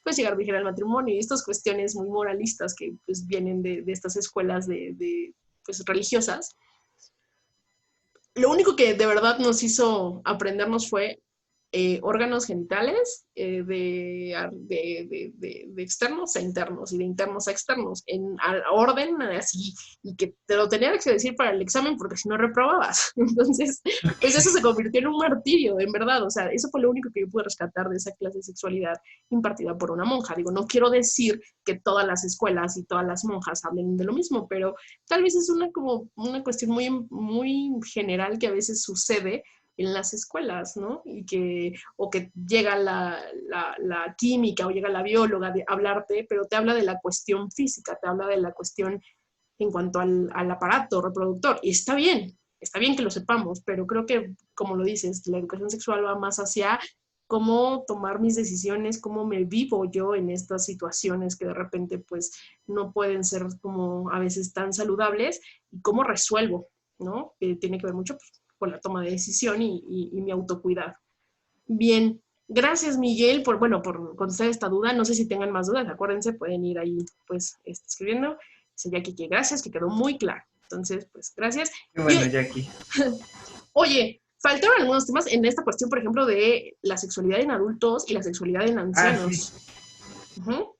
pues llegar virgen al matrimonio y estas cuestiones muy moralistas que pues vienen de estas escuelas pues religiosas, lo único que de verdad nos hizo aprendernos fue órganos genitales de externos a internos y de internos a externos, en orden así, y que te lo tenía que decir para el examen porque si no reprobabas. Entonces, pues eso se convirtió en un martirio, en verdad. O sea, eso fue lo único que yo pude rescatar de esa clase de sexualidad impartida por una monja. Digo, no quiero decir que todas las escuelas y todas las monjas hablen de lo mismo, pero tal vez es como una cuestión muy, muy general que a veces sucede en las escuelas, ¿no? O que llega la química o llega la bióloga a hablarte, pero te habla de la cuestión física, te habla de la cuestión en cuanto al aparato reproductor. Y está bien que lo sepamos, pero creo que, como lo dices, la educación sexual va más hacia cómo tomar mis decisiones, cómo me vivo yo en estas situaciones que de repente pues no pueden ser como a veces tan saludables y cómo resuelvo, ¿no? Que tiene que ver mucho pues, con la toma de decisión y mi autocuidado. Bien, gracias Miguel por, bueno, por contestar esta duda. No sé si tengan más dudas, acuérdense, pueden ir ahí pues escribiendo. Dice Jackie que gracias, que quedó muy claro. Entonces, pues gracias. Qué bueno, Jackie. Oye, faltaron algunos temas en esta cuestión, por ejemplo, de la sexualidad en adultos y la sexualidad en Ah, sí. ancianos. Uh-huh.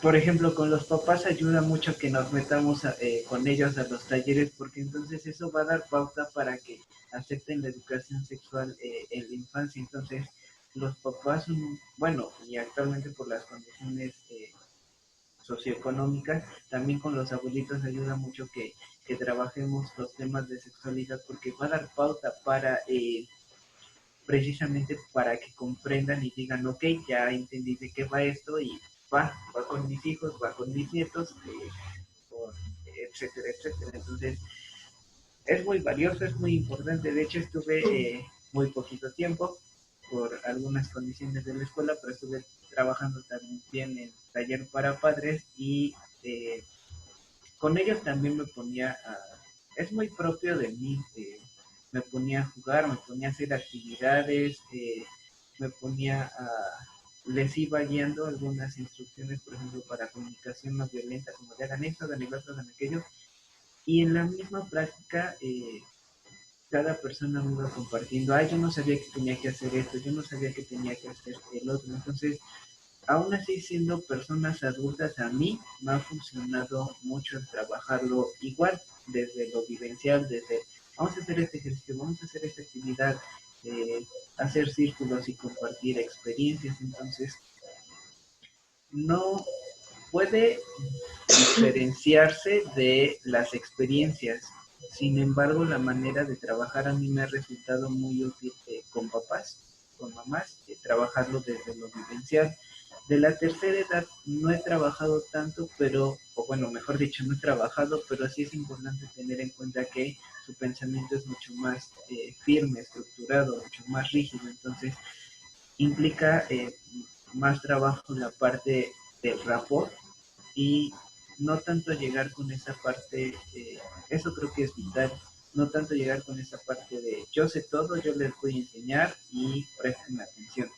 Por ejemplo, con los papás ayuda mucho que nos metamos con ellos a los talleres, porque entonces eso va a dar pauta para que acepten la educación sexual en la infancia. Entonces, los papás, bueno, y actualmente por las condiciones socioeconómicas, también con los abuelitos ayuda mucho que trabajemos los temas de sexualidad, porque va a dar pauta para precisamente para que comprendan y digan, ok, ya entendí de qué va esto y va con mis hijos, va con mis nietos, etcétera, etcétera. Entonces, es muy valioso, es muy importante. De hecho, estuve muy poquito tiempo por algunas condiciones de la escuela, pero estuve trabajando también en taller para padres y con ellos también me ponía a... Es muy propio de mí, me ponía a jugar, me ponía a hacer actividades, me ponía a... Les iba guiando algunas instrucciones, por ejemplo, para comunicación no violenta, como de hagan esto, hagan el otro, hagan aquello. Y en la misma práctica, cada persona me iba compartiendo, ay, yo no sabía que tenía que hacer esto, yo no sabía que tenía que hacer el otro. Entonces, aún así siendo personas adultas, a mí me ha funcionado mucho el trabajarlo igual, desde lo vivencial, desde vamos a hacer este ejercicio, vamos a hacer esta actividad, hacer círculos y compartir experiencias. Entonces, no puede diferenciarse de las experiencias. Sin embargo, la manera de trabajar a mí me ha resultado muy útil con papás, con mamás, trabajarlo desde lo vivencial. De la tercera edad no he trabajado tanto, pero, o bueno, mejor dicho, no he trabajado, pero sí es importante tener en cuenta que su pensamiento es mucho más firme, estructurado, mucho más rígido. Entonces, implica más trabajo en la parte del rapport y no tanto llegar con esa parte, eso creo que es vital, no tanto llegar con esa parte de yo sé todo, yo les voy a enseñar y presten atención.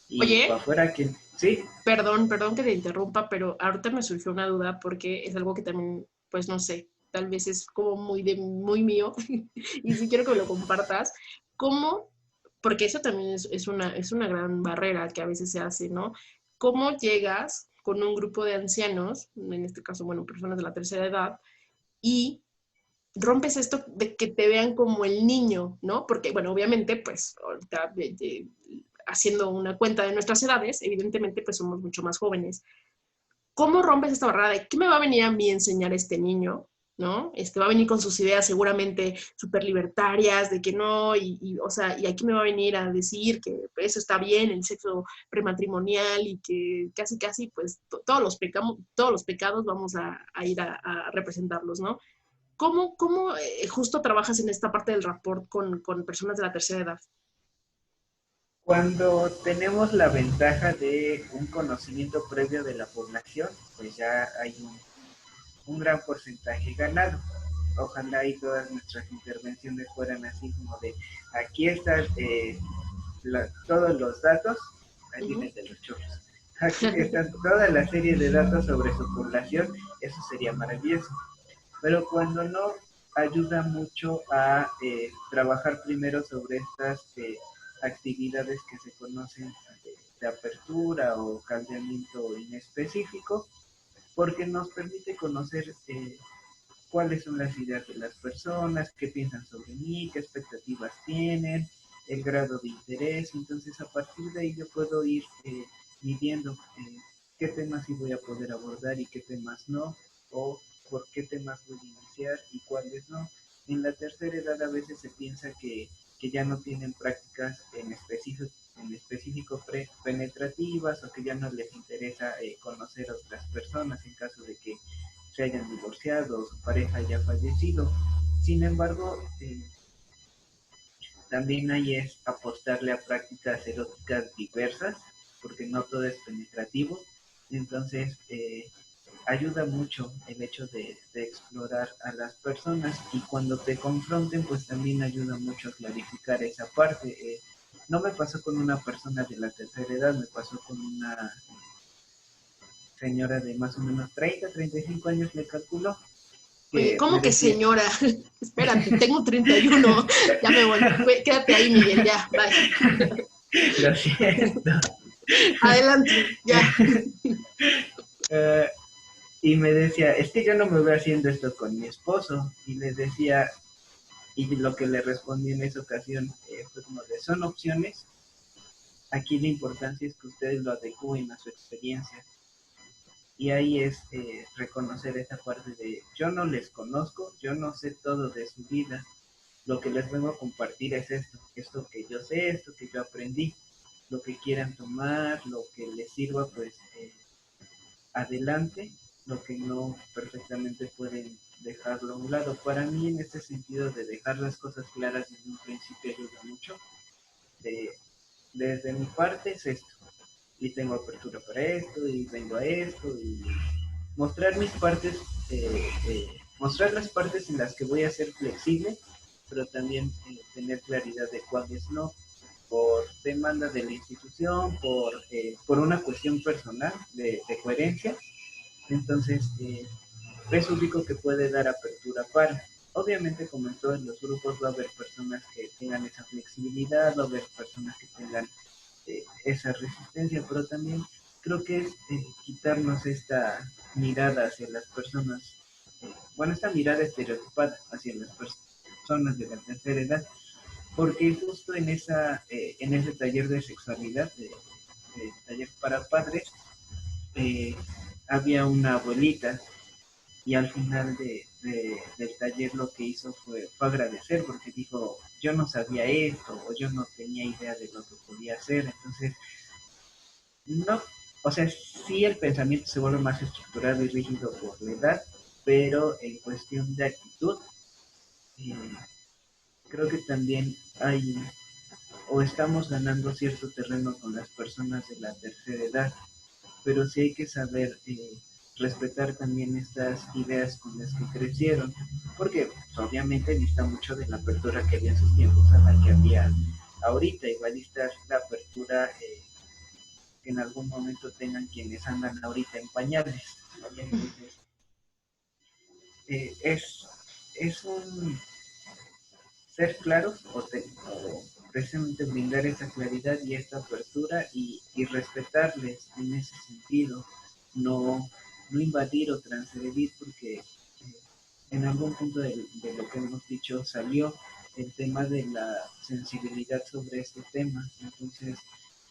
Y Oye, para afuera que, sí, perdón que te interrumpa, pero ahorita me surgió una duda porque es algo que también, pues no sé, tal vez es como muy mío y sí quiero que me lo compartas. ¿Cómo? Porque eso también es una gran barrera que a veces se hace, ¿no? ¿Cómo llegas con un grupo de ancianos, en este caso, bueno, personas de la tercera edad, y rompes esto de que te vean como el niño, ¿no? Porque, bueno, obviamente, pues, ahorita, haciendo una cuenta de nuestras edades, evidentemente, pues somos mucho más jóvenes. ¿Cómo rompes esta barrera de qué me va a venir a mí a enseñar este niño? ¿No? Va a venir con sus ideas seguramente súper libertarias, de que no, o sea, y aquí me va a venir a decir que eso está bien, el sexo prematrimonial y que casi, casi, pues, todos los pecados vamos a ir a representarlos, ¿no? ¿Cómo justo trabajas en esta parte del rapport con personas de la tercera edad? cuando tenemos la ventaja de un conocimiento previo de la población, pues ya hay un gran porcentaje ganado. Ojalá y todas nuestras intervenciones fueran así como de, aquí están todos los datos, ahí Uh -huh. vienen de los chorros, aquí están toda la serie de datos sobre su población, eso sería maravilloso. Pero cuando no, ayuda mucho a trabajar primero sobre estas actividades que se conocen de apertura o caldeamiento inespecífico, porque nos permite conocer cuáles son las ideas de las personas, qué piensan sobre mí, qué expectativas tienen, el grado de interés. Entonces, a partir de ahí yo puedo ir midiendo qué temas sí voy a poder abordar y qué temas no, o por qué temas voy a iniciar y cuáles no. En la tercera edad a veces se piensa que que ya no tienen prácticas en específico penetrativas, o que ya no les interesa conocer a otras personas en caso de que se hayan divorciado o su pareja haya fallecido. Sin embargo, también ahí es apostarle a prácticas eróticas diversas, porque no todo es penetrativo. Entonces, ayuda mucho el hecho de explorar a las personas, y cuando te confronten, pues también ayuda mucho a clarificar esa parte. No me pasó con una persona de la tercera edad, me pasó con una señora de más o menos 30, 35 años, le calculo, Oye, que me ¿cómo que decía, señora? Espérate, tengo 31, ya me voy. Quédate ahí, Miguel, ya, bye. lo siento, Adelante, ya. uh, y me decía, es que yo no me veo haciendo esto con mi esposo, y le decía, y lo que le respondí en esa ocasión fue como de, son opciones, aquí la importancia es que ustedes lo adecúen a su experiencia. Y ahí es reconocer esa parte de, yo no les conozco, yo no sé todo de su vida, lo que les vengo a compartir es esto que yo sé, esto que yo aprendí, lo que quieran tomar, lo que les sirva, pues adelante, lo que no, perfectamente pueden dejarlo a un lado. Para mí, en este sentido de dejar las cosas claras desde un principio, ayuda mucho. De, desde mi parte es esto, y tengo apertura para esto, y vengo a esto, y mostrar mis partes, mostrar las partes en las que voy a ser flexible, pero también tener claridad de cuáles no, por demanda de la institución, por una cuestión personal de coherencia. Entonces, es único que puede dar apertura para. Obviamente, como en todos los grupos, va a haber personas que tengan esa flexibilidad, va a haber personas que tengan esa resistencia, pero también creo que es quitarnos esta mirada hacia las personas, bueno, esta mirada estereotipada hacia las personas de la tercera edad, porque justo en ese taller de sexualidad, de taller para padres, eh, había una abuelita, y al final del taller lo que hizo fue agradecer, porque dijo, yo no sabía esto, o yo no tenía idea de lo que podía hacer. Entonces, no, o sea, sí, el pensamiento se vuelve más estructurado y rígido por la edad, pero en cuestión de actitud, eh, creo que también hay, o estamos ganando cierto terreno con las personas de la tercera edad, pero sí hay que saber respetar también estas ideas con las que crecieron, porque pues, obviamente dista mucho de la apertura que había en sus tiempos a la que había ahorita. Igual está la apertura que en algún momento tengan quienes andan ahorita en pañales. Entonces, eh, es, es un ser claros, o precisamente brindar esa claridad y esta apertura, y respetarles en ese sentido, no, no invadir o transgredir, porque en algún punto de lo que hemos dicho salió el tema de la sensibilidad sobre este tema. Entonces,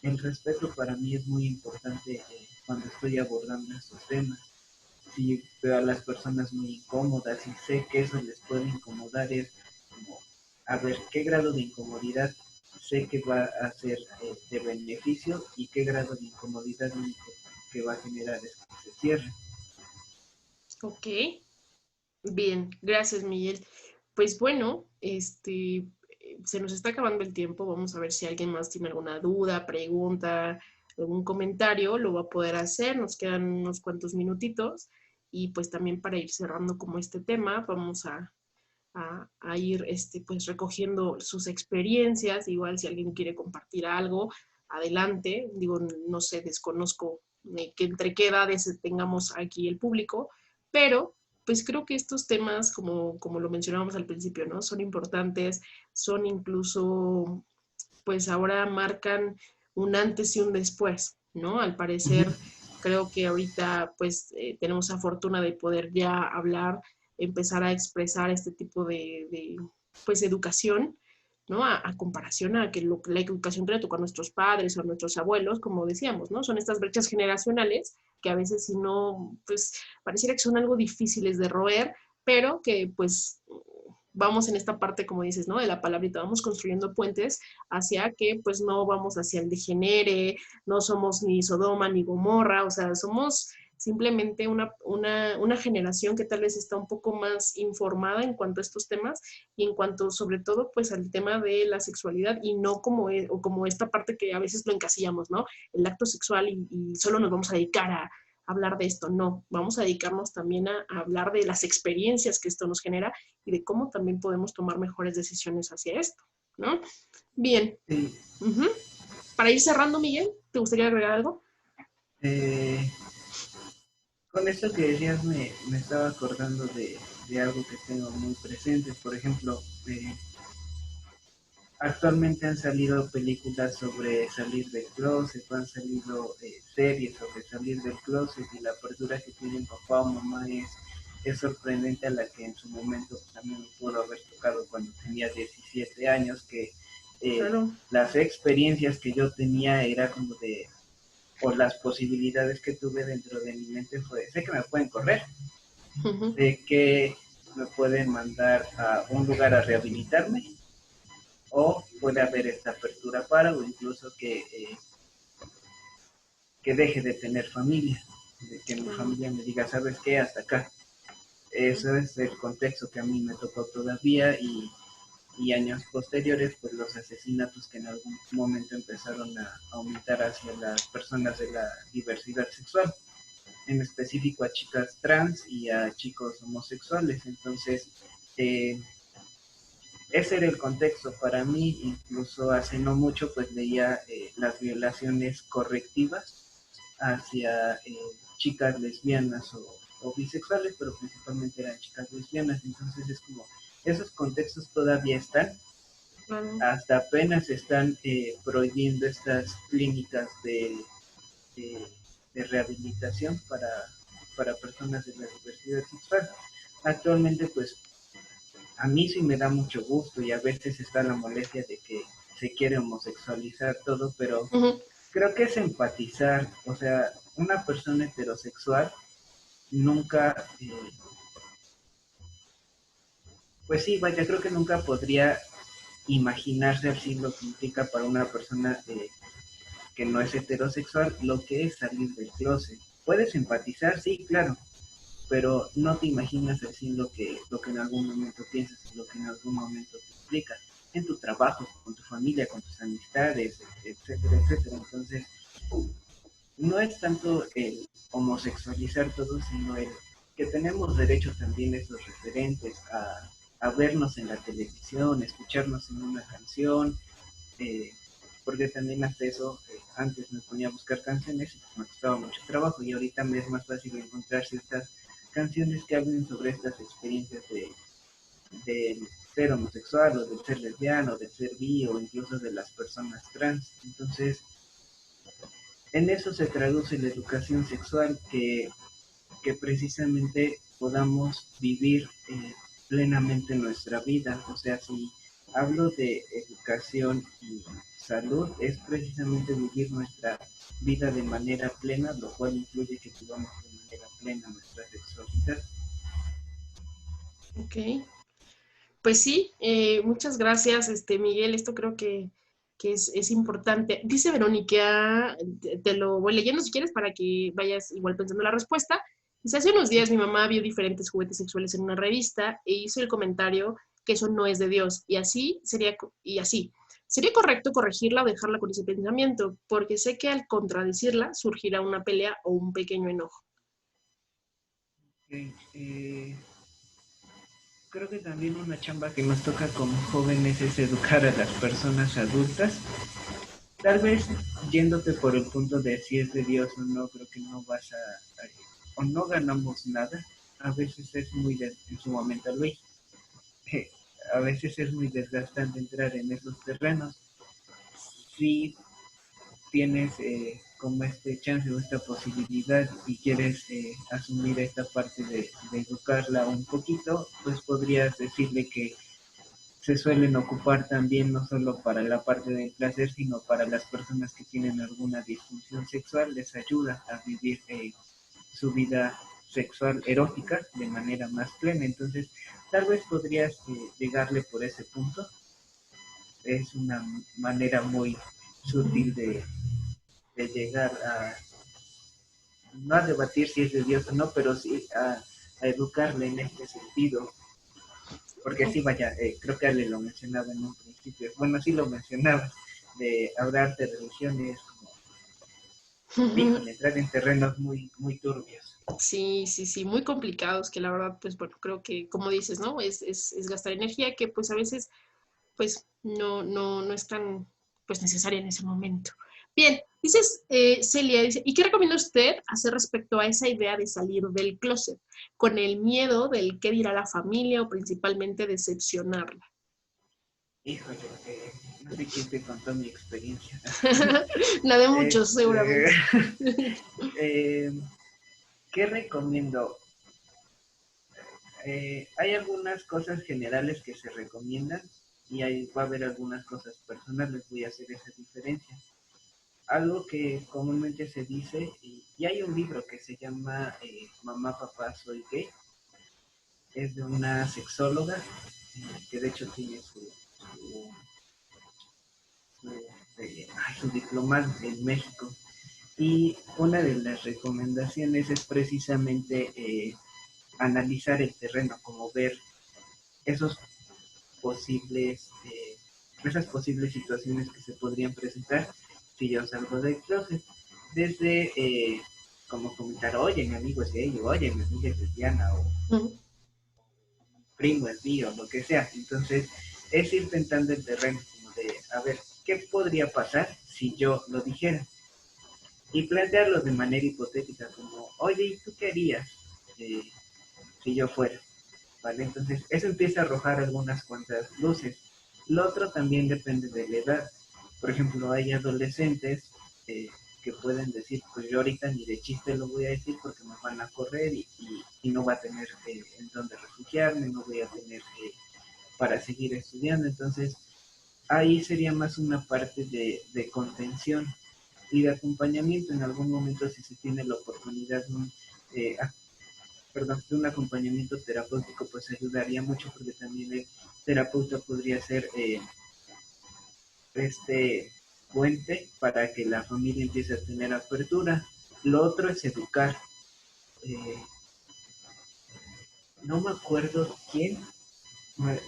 el respeto para mí es muy importante cuando estoy abordando estos temas. Si veo a las personas muy incómodas y sé que eso les puede incomodar, es como, a ver qué grado de incomodidad sé que va a ser de beneficio, y qué grado de incomodidad único que va a generar es que se cierre. Ok, bien, gracias, Miguel. Pues bueno, se nos está acabando el tiempo. Vamos a ver si alguien más tiene alguna duda, pregunta, algún comentario, lo va a poder hacer. Nos quedan unos cuantos minutitos y pues también para ir cerrando como este tema, vamos a ir pues recogiendo sus experiencias. Igual si alguien quiere compartir algo, adelante. Digo, no sé, desconozco que entre qué edades tengamos aquí el público, pero pues creo que estos temas, como lo mencionábamos al principio, ¿no? Son importantes, son incluso, pues ahora marcan un antes y un después, ¿no? Al parecer, creo que ahorita pues tenemos la fortuna de poder ya hablar, empezar a expresar este tipo de pues educación, ¿no? A comparación a que la educación que le tocó a nuestros padres o a nuestros abuelos, como decíamos, ¿no? Son estas brechas generacionales que a veces si no, pues pareciera que son algo difíciles de roer, pero que pues vamos en esta parte, como dices, ¿no? De la palabrita, vamos construyendo puentes hacia que pues no vamos hacia el degenere, no somos ni Sodoma ni Gomorra, o sea, somos simplemente una generación que tal vez está un poco más informada en cuanto a estos temas y en cuanto sobre todo pues al tema de la sexualidad y no como, o como esta parte que a veces lo encasillamos, ¿no? El acto sexual y solo nos vamos a dedicar a hablar de esto, no, vamos a dedicarnos también a hablar de las experiencias que esto nos genera y de cómo también podemos tomar mejores decisiones hacia esto, ¿no? Bien. Sí. Para ir cerrando, Miguel, ¿te gustaría agregar algo? Con esto que decías me estaba acordando de algo que tengo muy presente. Por ejemplo, actualmente han salido películas sobre salir del closet, han salido series sobre salir del closet y la apertura que tienen papá o mamá es sorprendente, a la que en su momento también me pudo haber tocado cuando tenía 17 años, que Claro. las experiencias que yo tenía era como de, o las posibilidades que tuve dentro de mi mente fue, sé que me pueden correr, sé que me pueden mandar a un lugar a rehabilitarme, o puede haber esta apertura para, o incluso que deje de tener familia, de que mi familia me diga, ¿sabes qué? Hasta acá. Eso es el contexto que a mí me tocó todavía, y años posteriores, pues los asesinatos que en algún momento empezaron a aumentar hacia las personas de la diversidad sexual, en específico a chicas trans y a chicos homosexuales. Entonces, eh, ese era el contexto para mí. Incluso hace no mucho pues veía las violaciones correctivas hacia chicas lesbianas o bisexuales, pero principalmente eran chicas lesbianas. Entonces es como, esos contextos todavía están, hasta apenas están prohibiendo estas clínicas de, de rehabilitación para personas de la diversidad sexual. Actualmente pues a mí sí me da mucho gusto, y a veces está la molestia de que se quiere homosexualizar todo, pero creo que es empatizar. O sea, una persona heterosexual nunca, pues sí, vaya, creo que nunca podría imaginarse así lo que implica para una persona que no es heterosexual lo que es salir del closet. Puedes empatizar, sí, claro, pero no te imaginas así lo que en algún momento piensas y lo que en algún momento te implica en tu trabajo, con tu familia, con tus amistades, etcétera, etcétera. Entonces, no es tanto el homosexualizar todo, sino el que tenemos derecho también a esos referentes, a vernos en la televisión, escucharnos en una canción, eh, porque también hasta eso, antes me ponía a buscar canciones y me costaba mucho trabajo, y ahorita me es más fácil encontrar ciertas canciones que hablen sobre estas experiencias de ser homosexual, o de ser lesbiano, de ser bi, o incluso de las personas trans. Entonces, en eso se traduce la educación sexual, que precisamente podamos vivir plenamente nuestra vida. O sea, si hablo de educación y salud, es precisamente vivir nuestra vida de manera plena, lo cual incluye que vivamos de manera plena nuestra sexualidad. Ok. Pues sí, muchas gracias, Miguel. Esto creo que es importante. Dice Verónica, te lo voy leyendo si quieres para que vayas igual pensando la respuesta. Dice, hace unos días mi mamá vio diferentes juguetes sexuales en una revista e hizo el comentario que eso no es de Dios. Y así. Sería correcto corregirla o dejarla con ese pensamiento, porque sé que al contradecirla surgirá una pelea o un pequeño enojo. Creo que también una chamba que nos toca como jóvenes es educar a las personas adultas. Tal vez yéndote por el punto de si es de Dios o no, creo que no vas o no ganamos nada. A veces es muy, en su momento Luis, a veces es muy desgastante entrar en esos terrenos. Si tienes como este chance o esta posibilidad y quieres asumir esta parte de educarla un poquito, pues podrías decirle que se suelen ocupar también no solo para la parte del placer, sino para las personas que tienen alguna disfunción sexual, les ayuda a vivir su vida sexual erótica de manera más plena. Entonces, tal vez podrías llegarle por ese punto. Es una manera muy sutil de llegar no a debatir si es de Dios o no, pero sí a educarle en este sentido. Porque sí, vaya, creo que Ale lo mencionaba en un principio. Bueno, sí lo mencionaba, de hablar de religiones, como, híjole, entrar en terrenos muy, muy turbios. Sí, sí, sí, muy complicados, que la verdad, pues bueno, creo que, como dices, ¿no? Es gastar energía que pues a veces, pues no es tan, pues necesaria en ese momento. Bien, dices, Celia, dice, ¿y qué recomienda usted hacer respecto a esa idea de salir del closet? Con el miedo del qué dirá la familia o principalmente decepcionarla. Híjole, no sé quién te contó mi experiencia. La de muchos, Este, seguramente. eh, ¿Qué recomiendo? Hay algunas cosas generales que se recomiendan y va a haber algunas cosas personales. Voy a hacer esa diferencia. Algo que comúnmente se dice, y hay un libro que se llama Mamá, Papá, Soy Gay. Es de una sexóloga que de hecho tiene su diploma en México. Y una de las recomendaciones es precisamente analizar el terreno, como ver esos posibles, esas posibles situaciones que se podrían presentar si yo salgo del closet. Desde, como comentar, oye, mi amigo es gay, o oye, mi amiga es lesbiana, o primo es mío, lo que sea. Entonces, es ir tentando el terreno, como de, a ver, ¿qué podría pasar si yo lo dijera? Y plantearlo de manera hipotética, como, oye, ¿y tú qué harías eh, si yo fuera? ¿Vale? Entonces, eso empieza a arrojar algunas cuantas luces. Lo otro también depende de la edad. Por ejemplo, hay adolescentes que pueden decir, pues yo ahorita ni de chiste lo voy a decir porque me van a correr y no va a tener en dónde refugiarme, no voy a tener para seguir estudiando. Entonces, ahí sería más una parte de contención y de acompañamiento en algún momento si se tiene la oportunidad eh, de un acompañamiento terapéutico, pues ayudaría mucho porque también el terapeuta podría ser este puente para que la familia empiece a tener apertura. Lo otro es educar. Eh, no me acuerdo quién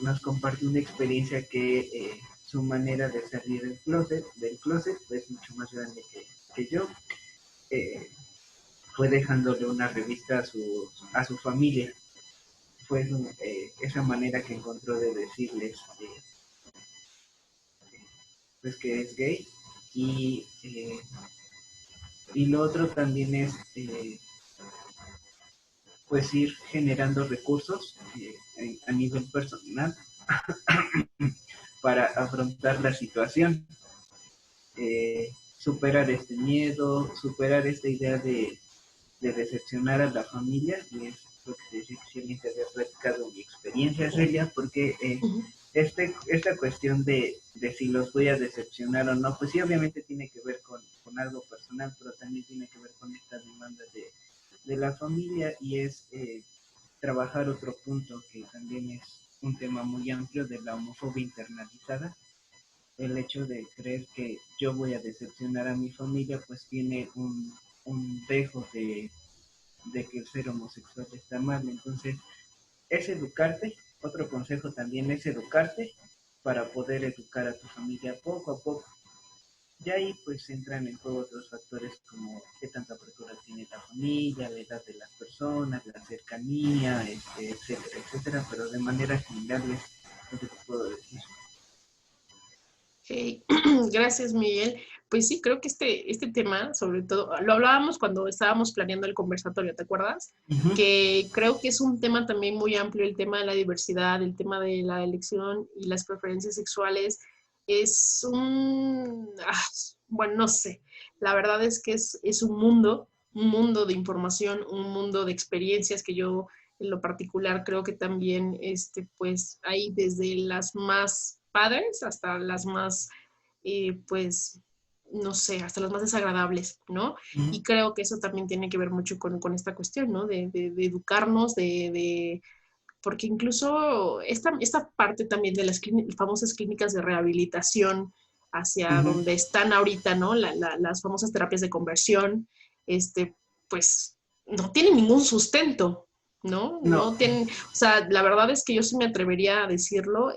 nos compartió una experiencia que su manera de salir del closet es mucho más grande que yo. Eh, Fue dejándole una revista a su familia. Fue esa manera que encontró de decirles pues que es gay. Y, eh, y lo otro también es pues ir generando recursos a nivel personal para afrontar la situación, superar este miedo, superar esta idea de decepcionar a la familia, y es lo que decía que si alguien te había platicado mi experiencia, Celia, porque esta cuestión de si los voy a decepcionar o no, pues sí, obviamente tiene que ver con algo personal, pero también tiene que ver con esta demanda de la familia y es trabajar otro punto que también es un tema muy amplio de la homofobia internalizada. El hecho de creer que yo voy a decepcionar a mi familia, pues tiene un dejo de que el ser homosexual está mal. Entonces, es educarte. Otro consejo también es educarte para poder educar a tu familia poco a poco. Y ahí pues entran en juego otros factores como qué tanta apertura tiene la familia, la edad de las personas, la cercanía, etcétera, etcétera, pero de manera general es lo que te puedo decir. Okay. Gracias, Miguel. Pues sí, creo que este tema, sobre todo, lo hablábamos cuando estábamos planeando el conversatorio, ¿te acuerdas? Uh -huh. Que creo que es un tema también muy amplio, el tema de la diversidad, el tema de la elección y las preferencias sexuales. Es bueno, no sé, la verdad es que es un mundo de información, un mundo de experiencias que yo en lo particular creo que también, pues hay desde las más padres hasta las más, pues, no sé, hasta las más desagradables, ¿no? Uh -huh. Y creo que eso también tiene que ver mucho con esta cuestión, ¿no? De educarnos, porque incluso esta parte también de las famosas clínicas de rehabilitación hacia donde están ahorita, ¿no? Las famosas terapias de conversión, pues no tienen ningún sustento, ¿no? No tienen, o sea, la verdad es que yo sí me atrevería a decirlo,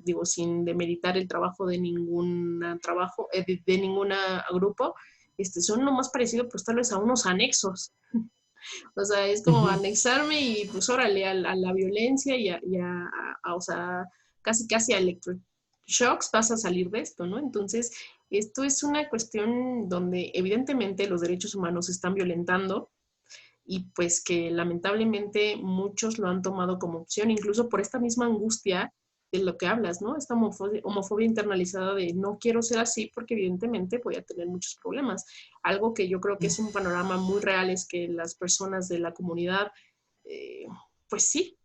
digo, sin demeritar el trabajo de ningún de ningún grupo, son lo más parecido, pues tal vez a unos anexos. O sea, es como anexarme y pues órale a la violencia y o sea, casi a electroshocks vas a salir de esto, ¿no? Entonces, esto es una cuestión donde evidentemente los derechos humanos se están violentando y pues que lamentablemente muchos lo han tomado como opción, incluso por esta misma angustia de lo que hablas, ¿no? Esta homofobia internalizada de no quiero ser así porque evidentemente voy a tener muchos problemas. Algo que yo creo que es un panorama muy real es que las personas de la comunidad, pues sí,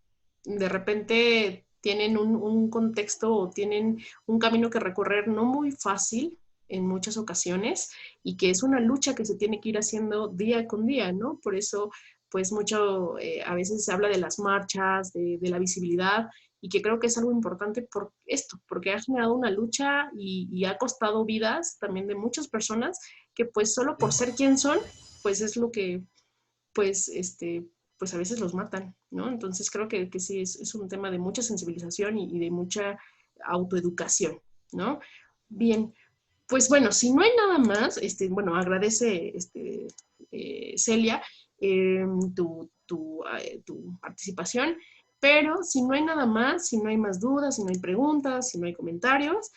de repente tienen un contexto o tienen un camino que recorrer no muy fácil en muchas ocasiones y que es una lucha que se tiene que ir haciendo día con día, ¿no? Por eso, pues mucho, a veces se habla de las marchas, de la visibilidad, y que creo que es algo importante por esto, porque ha generado una lucha y ha costado vidas también de muchas personas que pues solo por ser quien son, pues es lo que, pues, pues a veces los matan, ¿no? Entonces creo que sí es un tema de mucha sensibilización y de mucha autoeducación, ¿no? Bien, pues bueno, si no hay nada más, bueno, agradece Celia tu participación, pero si no hay nada más, si no hay más dudas, si no hay preguntas, si no hay comentarios,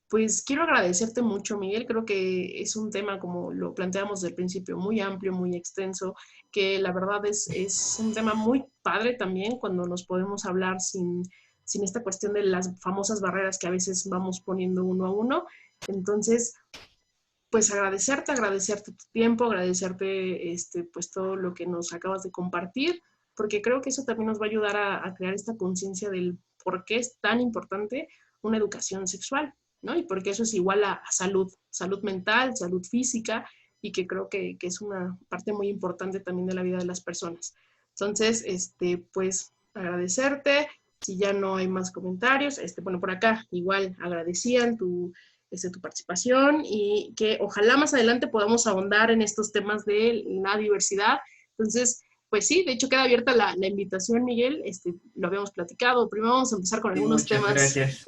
pues quiero agradecerte mucho, Miguel. Creo que es un tema, como lo planteamos desde el principio, muy amplio, muy extenso, que la verdad es un tema muy padre también cuando nos podemos hablar sin esta cuestión de las famosas barreras que a veces vamos poniendo uno a uno. Entonces, pues agradecerte tu tiempo, agradecerte pues todo lo que nos acabas de compartir, porque creo que eso también nos va a ayudar a crear esta conciencia del por qué es tan importante una educación sexual, ¿no? Y porque eso es igual a salud mental, salud física, y que creo que es una parte muy importante también de la vida de las personas. Entonces, pues agradecerte. Si ya no hay más comentarios, bueno, por acá igual agradecían tu participación y que ojalá más adelante podamos ahondar en estos temas de la diversidad. Entonces, pues sí, de hecho queda abierta la invitación, Miguel, lo habíamos platicado. Primero vamos a empezar con algunos temas, gracias.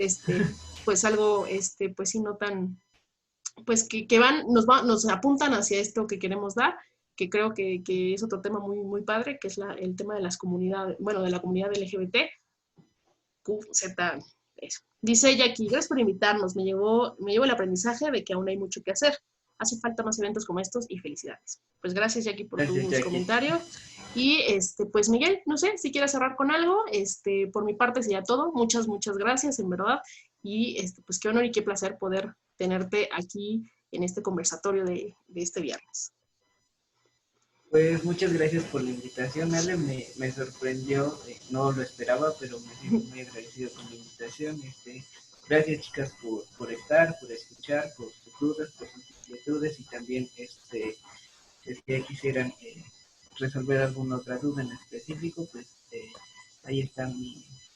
pues algo, pues sí, no tan, pues que nos apuntan hacia esto que queremos dar, que creo que es otro tema muy, muy padre, que es el tema de las comunidades, bueno, de la comunidad LGBT, QZ, eso. Dice ella aquí, gracias por invitarnos, me llevo el aprendizaje de que aún hay mucho que hacer. Hace falta más eventos como estos y felicidades. Pues gracias, Jackie, por tus comentarios. Y pues Miguel, no sé si quieres cerrar con algo. Por mi parte sería todo. Muchas, muchas gracias, en verdad. Y pues qué honor y qué placer poder tenerte aquí en este conversatorio de este viernes. Pues muchas gracias por la invitación, Ale, me sorprendió, no lo esperaba, pero me siento muy agradecido con la invitación. Gracias, chicas, por estar, por escuchar, por sus dudas, por sus inquietudes, y también ya quisieran resolver alguna otra duda en específico, pues ahí está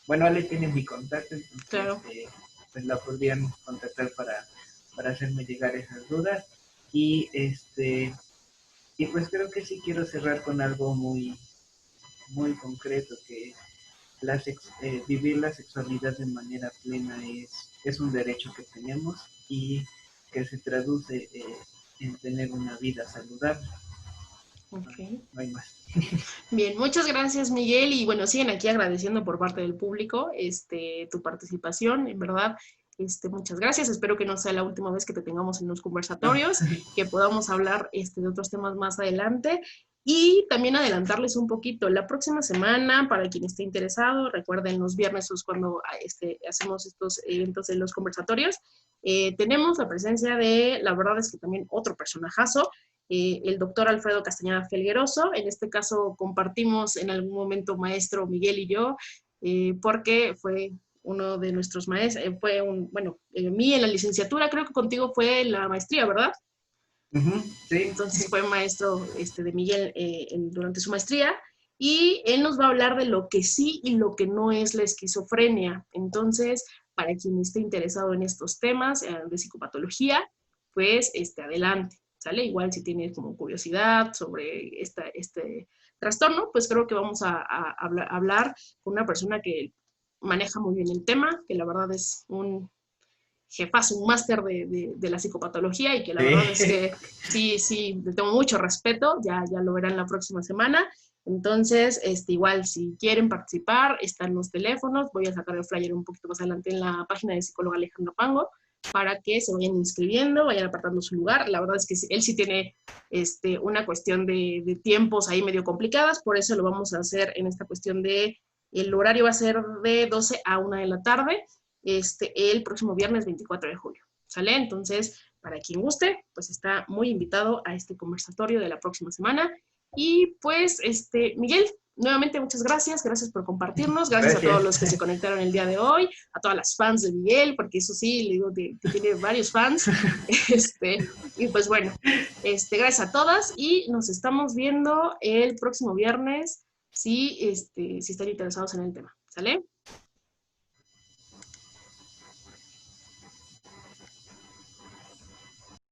bueno, Ale tiene mi contacto, entonces claro. Pues la podrían contactar para hacerme llegar esas dudas. Y pues creo que sí quiero cerrar con algo muy, muy concreto, que vivir la sexualidad de manera plena es un derecho que tenemos y que se traduce en tener una vida saludable. Okay. No hay más. Bien, muchas gracias, Miguel, y bueno, siguen aquí agradeciendo por parte del público tu participación, en verdad. Muchas gracias, espero que no sea la última vez que te tengamos en los conversatorios, que podamos hablar de otros temas más adelante. Y también adelantarles un poquito, la próxima semana, para quien esté interesado, recuerden, los viernes es cuando hacemos estos eventos en los conversatorios, tenemos la presencia de, la verdad es que también otro personajazo, el doctor Alfredo Castañeda Felgueroso. En este caso compartimos en algún momento maestro Miguel y yo, porque fue uno de nuestros maestros, mí en la licenciatura, creo que contigo fue la maestría, ¿verdad? Sí. Entonces fue maestro de Miguel durante su maestría. y él nos va a hablar de lo que sí y lo que no es la esquizofrenia. Entonces, para quien esté interesado en estos temas de psicopatología, pues adelante, ¿sale? Igual si tiene como curiosidad sobre este trastorno, pues creo que vamos a hablar con una persona que maneja muy bien el tema, que la verdad es un jefazo, un máster de la psicopatología, y que la verdad es que sí, le tengo mucho respeto, ya lo verán la próxima semana. Entonces, igual, si quieren participar, están los teléfonos, voy a sacar el flyer un poquito más adelante en la página de psicóloga Alejandra Pango, para que se vayan inscribiendo, vayan apartando su lugar. La verdad es que él sí tiene una cuestión de tiempos ahí medio complicadas, por eso lo vamos a hacer en esta cuestión el horario va a ser de 12 a 1 de la tarde, el próximo viernes 24 de julio, ¿sale? Entonces, para quien guste, pues está muy invitado a este conversatorio de la próxima semana. Y pues, Miguel, nuevamente muchas gracias por compartirnos, gracias a todos los que se conectaron el día de hoy, a todas las fans de Miguel, porque eso sí, le digo que tiene varios fans, y pues bueno, gracias a todas, y nos estamos viendo el próximo viernes, si están interesados en el tema, ¿sale?